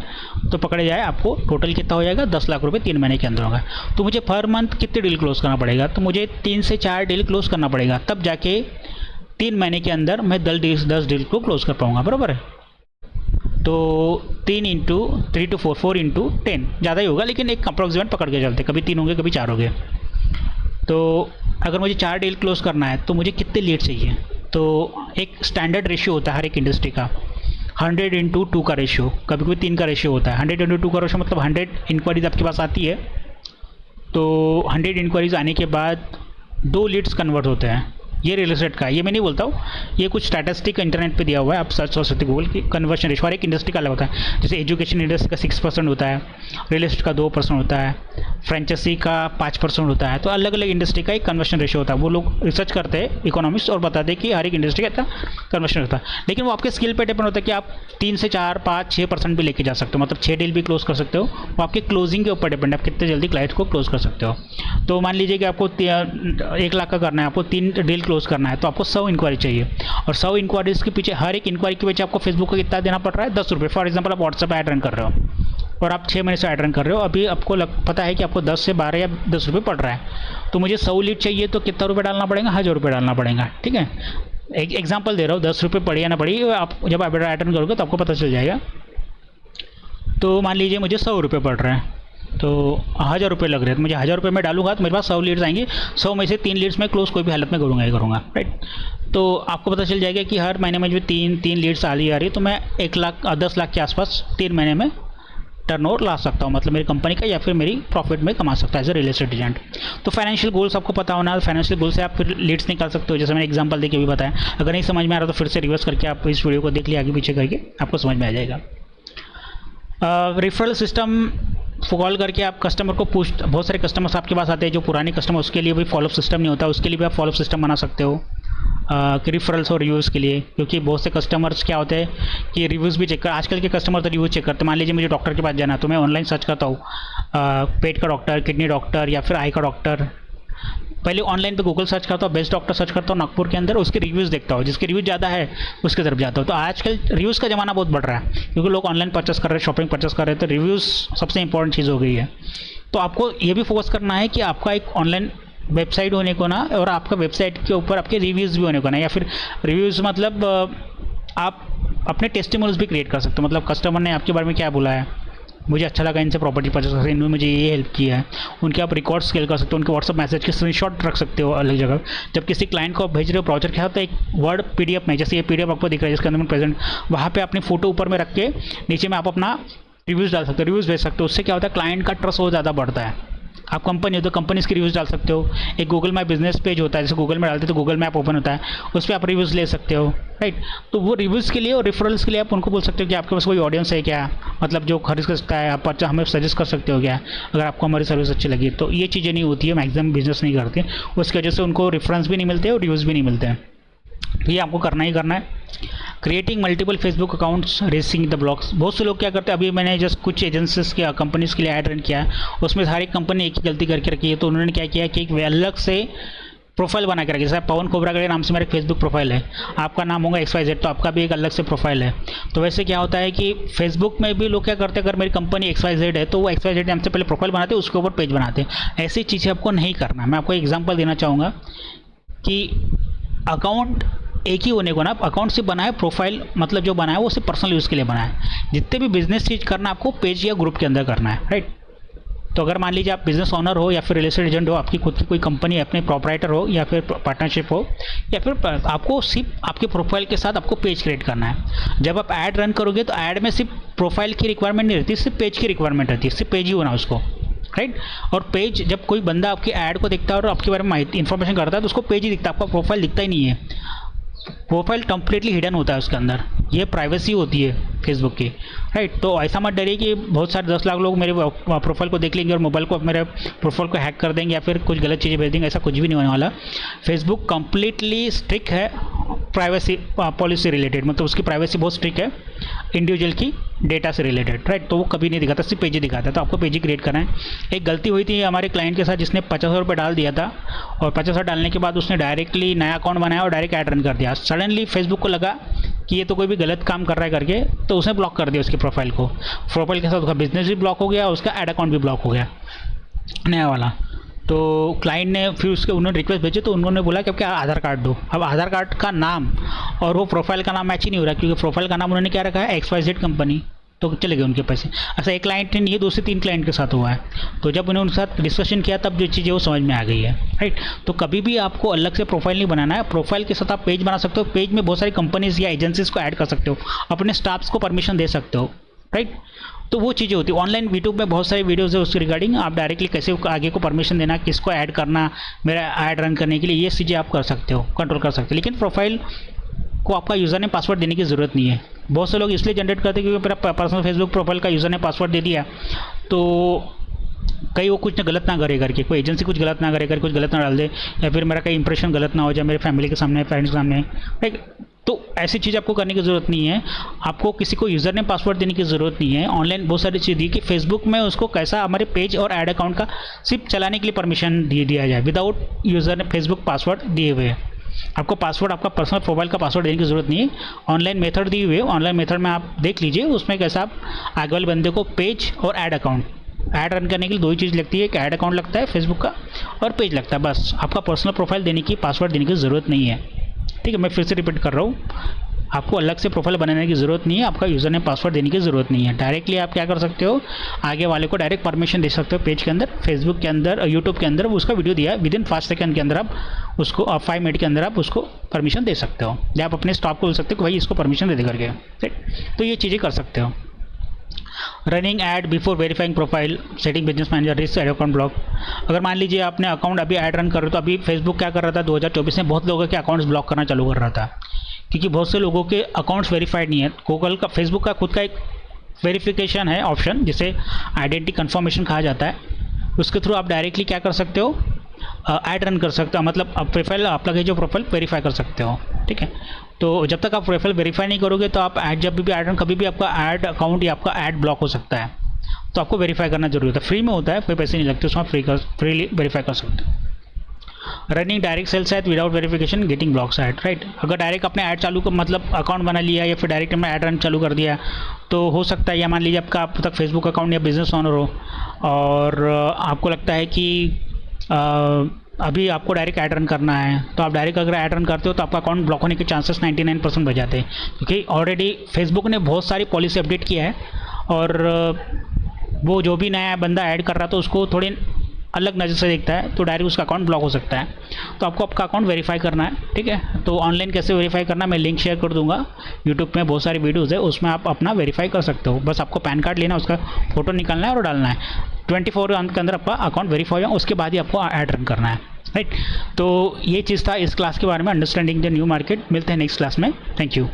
तो पकड़े जाए आपको टोटल कितना हो जाएगा, 10 लाख रुपए 3 महीने के अंदर होगा। तो मुझे पर मंथ कितने डील क्लोज करना पड़ेगा? तो मुझे 3 से 4 डील क्लोज करना पड़ेगा, तब जाके 3 महीने के अंदर मैं 10 डील को क्लोज कर पाऊँगा, बराबर है। तो 3 इंटू 3 to 4 इंटू 10 ज़्यादा ही होगा, लेकिन एक अप्रोक्सीमेट पकड़ के चलते, कभी 3 होंगे कभी 4 होंगे। तो अगर मुझे 4 डील क्लोज करना है तो मुझे कितने लीड चाहिए? तो एक स्टैंडर्ड रेशियो होता है हर एक इंडस्ट्री का, 100:2 का रेशियो, कभी कभी 3 का रेशियो होता है। 100:2 का रेशियो मतलब 100 इंक्वायरीज आपके पास आती है, तो 100 इंक्वायरीज आने के बाद 2 लीड्स कन्वर्ट होते हैं, ये रियल एस्टेट का है, ये मैं नहीं बोलता हूँ, ये कुछ स्टैटिस्टिक इंटरनेट पे दिया हुआ है, आप सर्च कर सकते गूगल की। कन्वर्शन रेशो हर एक इंडस्ट्री का अलग होता है, जैसे एजुकेशन इंडस्ट्री का 6% होता है, रियल एस्टेट का 2% होता है, फ्रेंचाइजी का 5% होता है। तो अलग अलग इंडस्ट्री का एक कन्वर्शन रेशो होता है, वो लोग रिसर्च करते हैं इकोनॉमिस्ट और बताते हैं कि हर एक इंडस्ट्री का कन्वर्शन होता है। लेकिन वो आपके स्किल पे डिपेंड होता है कि आप 3 से 4, 5, 6% भी लेके जा सकते हो, मतलब 6 डील भी क्लोज कर सकते हो। वो आपके क्लोजिंग के ऊपर डिपेंड है, आप कितने जल्दी क्लाइंट को क्लोज कर सकते हो। तो मान लीजिए कि आपको 1 लाख का करना है, आपको 3 डील क्लोज करना है, तो आपको 100 इंक्वायरी चाहिए, और 100 इंक्वायरीज के पीछे, हर एक इंक्वायरी के पीछे आपको फेसबुक को कितना देना पड़ रहा है, 10 रुपये। फॉर एग्जाम्पल आप व्हाट्सएप ऐड रन कर रहे हो और आप 6 महीने से ऐड रन कर रहे हो, अभी आपको पता है कि आपको 10 से 12 या 10 रुपये पड़ रहा है, तो मुझे 100 लीड चाहिए, तो कितना रुपये डालना पड़ेगा, 1000 रुपये डालना पड़ेगा। ठीक है, एक एग्जाम्पल दे रहा हूँ, 10 रुपये पड़ी या ना पड़ी, आप जब आप ऐड रन करोगे तो आपको पता चल जाएगा। तो मान लीजिए मुझे 100 रुपये पड़ रहे हैं, तो 1000 रुपये लग रहे हैं, तो मुझे 1000 रुपये में डालूंगा तो मेरे पास 100 लीड्स आएंगी, 100 में से 3 लीड्स में क्लोज कोई भी हालत में करूँगा ही करूँगा, राइट। तो आपको पता चल जाएगा कि हर महीने में जो 3 लीड्स आ रही है, तो मैं 10 लाख के आसपास 3 महीने में टर्नओवर ला सकता हूँ, मतलब मेरी कंपनी का, या फिर मेरी प्रॉफिट में कमा सकता है as a real estate agent. तो फाइनेंशियल गोल्स आपको पता होना, फाइनेंशियल गोल से आप फिर लीड्स निकाल सकते हो, जैसे मैंने एग्जांपल देके भी बताया। अगर नहीं समझ में आ रहा तो फिर से रिवर्स करके आप इस वीडियो को देख लिया आगे पीछे करके, आपको समझ में आ जाएगा। रेफरल सिस्टम कॉल करके आप कस्टमर को पूछ, बहुत सारे कस्टमर्स आपके पास आते हैं जो पुराने कस्टमर, उसके लिए भी फॉलोअप सिस्टम नहीं होता, उसके लिए भी आप फॉलोअप सिस्टम बना सकते हो कि रिफरल्स और रिव्यूज़ के लिए, क्योंकि बहुत से कस्टमर्स क्या होते हैं कि रिव्यूज़ भी चेक कर, आजकल के कस्टमर तो रिव्यूज़ चेक करते हैं। मान लीजिए मुझे डॉक्टर के पास जाना है, तो मैं ऑनलाइन सर्च करता हूँ पेट का डॉक्टर, किडनी डॉक्टर या फिर आई का डॉक्टर। पहले ऑनलाइन पे गूगल सर्च करता हूँ, बेस्ट डॉक्टर सर्च करता हूँ नागपुर के अंदर, उसके रिव्यूज़ देखता हूँ, जिसके रिव्यूज़ ज़्यादा है उसके तरफ जाता हूँ। तो आजकल रिव्यूज़ का ज़माना बहुत बढ़ रहा है, क्योंकि लोग ऑनलाइन परचेस कर रहे हैं, शॉपिंग परचेस कर रहे हैं, तो रिव्यूज़ सबसे इंपॉर्टेंट चीज़ हो गई है। तो आपको ये भी फोकस करना है कि आपका एक ऑनलाइन वेबसाइट होने को ना, और आपका वेबसाइट के ऊपर आपके रिव्यूज़ भी होने को ना, या फिर रिव्यूज़ मतलब आप अपने टेस्टिमोनियल्स भी क्रिएट कर सकते हो, मतलब कस्टमर ने आपके बारे में क्या बोला है, मुझे अच्छा लगा इनसे प्रॉपर्टी परचेस करके, इन्होंने मुझे ये हेल्प किया है, उनके आप रिकॉर्ड स्केल कर सकते हो, उनके व्हाट्सअप मैसेज के स्क्रीनशॉट रख सकते हो अलग जगह। जब किसी क्लाइंट को आप भेज रहे हो ब्राउज़र के साथ, तो एक वर्ड PDF में, जैसे ये PDF आपको दिख रहा है जिसके अंदर में प्रेजेंट, वहाँ पे अपनी फोटो ऊपर में रख के नीचे में आप अपना रिव्यूज़ डाल सकते हो, रिव्यूज़ भेज सकते हो। उससे क्या होता है, क्लाइंट का ट्रस्ट बहुत ज़्यादा बढ़ता है। आप कंपनी हो तो कंपनीज़ के रिव्यूज़ डाल सकते हो। एक गूगल माई बिजनेस पेज होता है, जैसे गूगल में डालते तो गूगल मैप ओपन होता है, उस पर आप रिव्यूज़ ले सकते हो, राइट। तो वो रिव्यूज़ के लिए और रेफरल्स के लिए आप उनको बोल सकते हो कि आपके पास कोई ऑडियंस है क्या, मतलब जो खरीद सकता है, आप अच्छा हमें सजेस्ट कर सकते हो क्या, अगर आपको हमारी सर्विस अच्छी लगी। तो ये चीज़ें नहीं होती है, मैक्सिमम बिजनेस नहीं करते, उसकी वजह से उनको रेफरेंस भी नहीं मिलते और रिव्यूज़ भी नहीं मिलते हैं। तो ये आपको करना ही करना है। Creating multiple Facebook accounts, racing the blogs. बहुत से लोग क्या करते हैं, अभी मैंने जस्ट कुछ एजेंसीज के कंपनीज़ के लिए ऐड रन किया है, उसमें हर एक कंपनी एक ही गलती करके रखी है। तो उन्होंने क्या किया कि एक अलग से प्रोफाइल बना के रखी, जैसे पवन खोबरा के नाम से मेरा फेसबुक प्रोफाइल है, आपका नाम होगा XYZ, तो आपका भी एक अलग से प्रोफाइल है। तो वैसे क्या होता है कि फेसबुक में भी लोग क्या करते हैं, अगर मेरी कंपनी XYZ है तो वो XYZ नाम से पहले प्रोफाइल बनाते हैं, उसके ऊपर पेज बनाते हैं। ऐसी चीज़ें आपको नहीं करना। मैं आपको एग्जाम्पल देना चाहूँगा कि अकाउंट एक ही होने को ना, अकाउंट सिर्फ बनाए, प्रोफाइल मतलब जो बनाया वो सिर्फ पर्सनल यूज़ के लिए बनाए। जितने भी बिजनेस चीज़ करना आपको पेज या ग्रुप के अंदर करना है, राइट। तो अगर मान लीजिए आप बिजनेस ओनर हो या फिर रियल एस्टेट एजेंट हो, आपकी खुद की कोई कंपनी है, अपने प्रोपराइटर हो या फिर पार्टनरशिप हो, या फिर आपको सिर्फ आपके प्रोफाइल के साथ आपको पेज क्रिएट करना है। जब आप ऐड रन करोगे तो ऐड में सिर्फ प्रोफाइल की रिक्वायरमेंट नहीं रहती, सिर्फ पेज की रिक्वायरमेंट रहती है, सिर्फ पेज ही होना उसको, राइट। और पेज, जब कोई बंदा आपकी ऐड को देखता है और आपके बारे में माहिती इन्फॉर्मेशन करता है तो उसको पेज ही दिखता है, आपका प्रोफाइल दिखता ही नहीं है। प्रोफाइल कंप्लीटली हिडन होता है उसके अंदर, ये प्राइवेसी होती है फेसबुक की, राइट। तो ऐसा मत डरिए कि बहुत सारे 10 लाख लोग मेरे प्रोफाइल को देख लेंगे और मोबाइल को, मेरे प्रोफाइल को हैक कर देंगे या फिर कुछ गलत चीज़ें भेज देंगे, ऐसा कुछ भी नहीं होने वाला। फेसबुक कंप्लीटली स्ट्रिक्ट है प्राइवेसी पॉलिसी रिलेटेड, मतलब उसकी प्राइवेसी बहुत स्ट्रिक्ट है इंडिविजुअल की डेटा से रिलेटेड, राइट। तो वो कभी नहीं दिखाता, सिर्फ पेज ही दिखाता है। तो आपको पेज ही क्रिएट करना है। एक गलती हुई थी हमारे क्लाइंट के साथ, जिसने 50,000 रुपये डाल दिया था और 50,000 डालने के बाद उसने डायरेक्टली नया अकाउंट बनाया और डायरेक्ट ऐड रन कर दिया। सडनली फेसबुक को लगा कि ये तो कोई भी गलत काम कर रहा है करके, तो उसने ब्लॉक कर दिया उसकी प्रोफाइल को। प्रोफाइल के साथ उसका बिजनेस भी ब्लॉक हो गया, उसका ऐड अकाउंट भी ब्लॉक हो गया नया वाला। तो क्लाइंट ने फिर उसके उन्होंने रिक्वेस्ट भेजी, तो उन्होंने बोला कि आपका आधार कार्ड दो। अब आधार कार्ड का नाम और वो प्रोफाइल का नाम मैच ही नहीं हो रहा, क्योंकि प्रोफाइल का नाम उन्होंने क्या रखा है, XYZ कंपनी। तो चले गए उनके पैसे। ऐसा एक क्लाइंट ने, ये 2 से 3 क्लाइंट के साथ हुआ है। तो जब उन्होंने उनके साथ डिस्कशन किया तब जो चीज़ें वो समझ में आ गई है, राइट। तो कभी भी आपको अलग से प्रोफाइल नहीं बनाना है, प्रोफाइल के साथ आप पेज बना सकते हो। पेज में बहुत सारी कंपनीज या एजेंसीज को ऐड कर सकते हो, अपने स्टाफ्स को परमिशन दे सकते हो, राइट। तो वो चीज़ें होती है। ऑनलाइन यूट्यूब में बहुत सारी वीडियोज़ है उसके रिगार्डिंग, आप डायरेक्टली कैसे आगे को परमिशन देना, किसको ऐड करना मेरा ऐड रन करने के लिए, ये चीज़ें आप कर सकते हो, कंट्रोल कर सकते हो। लेकिन प्रोफाइल को आपका यूज़र ने पासवर्ड देने की ज़रूरत नहीं है। बहुत से लोग इसलिए जनरेट करते हैं क्योंकि मेरा पर्सनल फेसबुक प्रोफाइल का यूज़र ने पासवर्ड दे दिया, तो कहीं वो कुछ गलत ना करे करके, कोई एजेंसी कुछ गलत ना करे करके, कुछ गलत ना डाल दे, या फिर मेरा कहीं इंप्रेशन गलत ना हो जाए मेरे फैमिली के सामने, फ्रेंड्स के सामने, राइट। तो ऐसी चीज़ आपको करने की ज़रूरत नहीं है। आपको किसी को यूज़र ने पासवर्ड देने की ज़रूरत नहीं है। ऑनलाइन बहुत सारी चीज़ दी कि फेसबुक में उसको कैसा हमारे पेज और ऐड अकाउंट का सिर्फ चलाने के लिए परमिशन दिया जाए विदाउट यूज़र ने फेसबुक पासवर्ड दिए हुए। आपको पासवर्ड, आपका पर्सनल प्रोफाइल का पासवर्ड देने की ज़रूरत नहीं है। ऑनलाइन मेथड दी हुई है, ऑनलाइन मेथड में आप देख लीजिए, उसमें कैसा आप आगे वाले बंदे को पेज और ऐड अकाउंट, ऐड रन करने के लिए दो ही चीज़ लगती है, एक ऐड अकाउंट लगता है फेसबुक का और पेज लगता है, बस। आपका पर्सनल प्रोफाइल देने की, पासवर्ड देने की ज़रूरत नहीं है, ठीक है। मैं फिर से रिपीट कर रहा हूँ, आपको अलग से प्रोफाइल बनाने की ज़रूरत नहीं है, आपका यूज़र ने पासवर्ड देने की ज़रूरत नहीं है। डायरेक्टली आप क्या कर सकते हो, आगे वाले को डायरेक्ट परमिशन दे सकते हो पेज के अंदर, फेसबुक के अंदर, यूट्यूब के अंदर। उसका वीडियो दिया है, विदिन 5 सेकंड के अंदर आप उसको, 5 मिनट के अंदर आप उसको परमिशन दे सकते हो, या आप अपने स्टाफ को बोल सकते हो कि भाई इसको परमिशन दे दे करके, ठीक। तो ये चीज़ें कर सकते हो। Running add before verifying profile, setting business manager, risk, ad account block. अगर मान लीजिए आपने अकाउंट अभी ऐड रन कर रहे हो, तो अभी फेसबुक क्या कर रहा था 2024 में, बहुत लोगों के अकाउंट्स ब्लॉक करना चालू कर रहा था, क्योंकि बहुत से लोगों के अकाउंट्स वेरीफाइड नहीं है। गूगल का, फेसबुक का खुद का एक वेरिफिकेशन है ऑप्शन, जिसे आइडेंटिटी कन्फर्मेशन कहा जाता है। उसके थ्रू आप डायरेक्टली क्या कर सकते हो, ऐड रन कर सकते हो, मतलब आप प्रोफाइल, आप लगे जो प्रोफाइल वेरीफाई कर सकते हो, ठीक है। तो जब तक आप प्रोफाइल वेरीफाई नहीं करोगे तो आप ऐड, जब भी ऐड रन, कभी भी आपका ऐड अकाउंट या आपका ऐड ब्लॉक हो सकता है। तो आपको वेरीफाई करना जरूरी होता है, फ्री में होता है, कोई पैसे नहीं लगते उसमें, फ्रीली वेरीफाई कर सकते हो। Running direct sales add without verification getting blocks add, right. अगर डायरेक्ट अपने ऐड चालू कर, मतलब अकाउंट बना लिया या फिर डायरेक्ट हमने ऐड रन चालू कर दिया, तो हो सकता है, या मान लीजिए आपका अब तक फेसबुक अकाउंट या बिजनेस ओनर हो और आपको लगता है कि अभी आपको डायरेक्ट ऐड रन करना है, तो आप डायरेक्ट अगर ऐड रन करते हो तो आपका अकाउंट ब्लॉक होने के चांसेस 99% बच जाते हैं, क्योंकि ऑलरेडी फेसबुक ने बहुत सारी पॉलिसी अपडेट किया है, और वो जो भी नया बंदा ऐड कर रहा था उसको थोड़ी अलग नज़र से देखता है, तो डायरेक्ट उसका अकाउंट ब्लॉक हो सकता है। तो आपको आपका अकाउंट वेरीफाई करना है, ठीक है। तो ऑनलाइन कैसे वेरीफाई करना, मैं लिंक शेयर कर दूंगा, यूट्यूब में बहुत सारी वीडियोज़ है, उसमें आप अपना वेरीफाई कर सकते हो। बस आपको पैन कार्ड लेना, उसका फोटो निकालना है और डालना है। 24 आवर के अंदर आपका अकाउंट वेरीफाई हो, उसके बाद ही आपको ऐड रन करना है, राइट। तो ये चीज़ था इस क्लास के बारे में, अंडरस्टैंडिंग द न्यू मार्केट। मिलते हैं नेक्स्ट क्लास में, थैंक यू।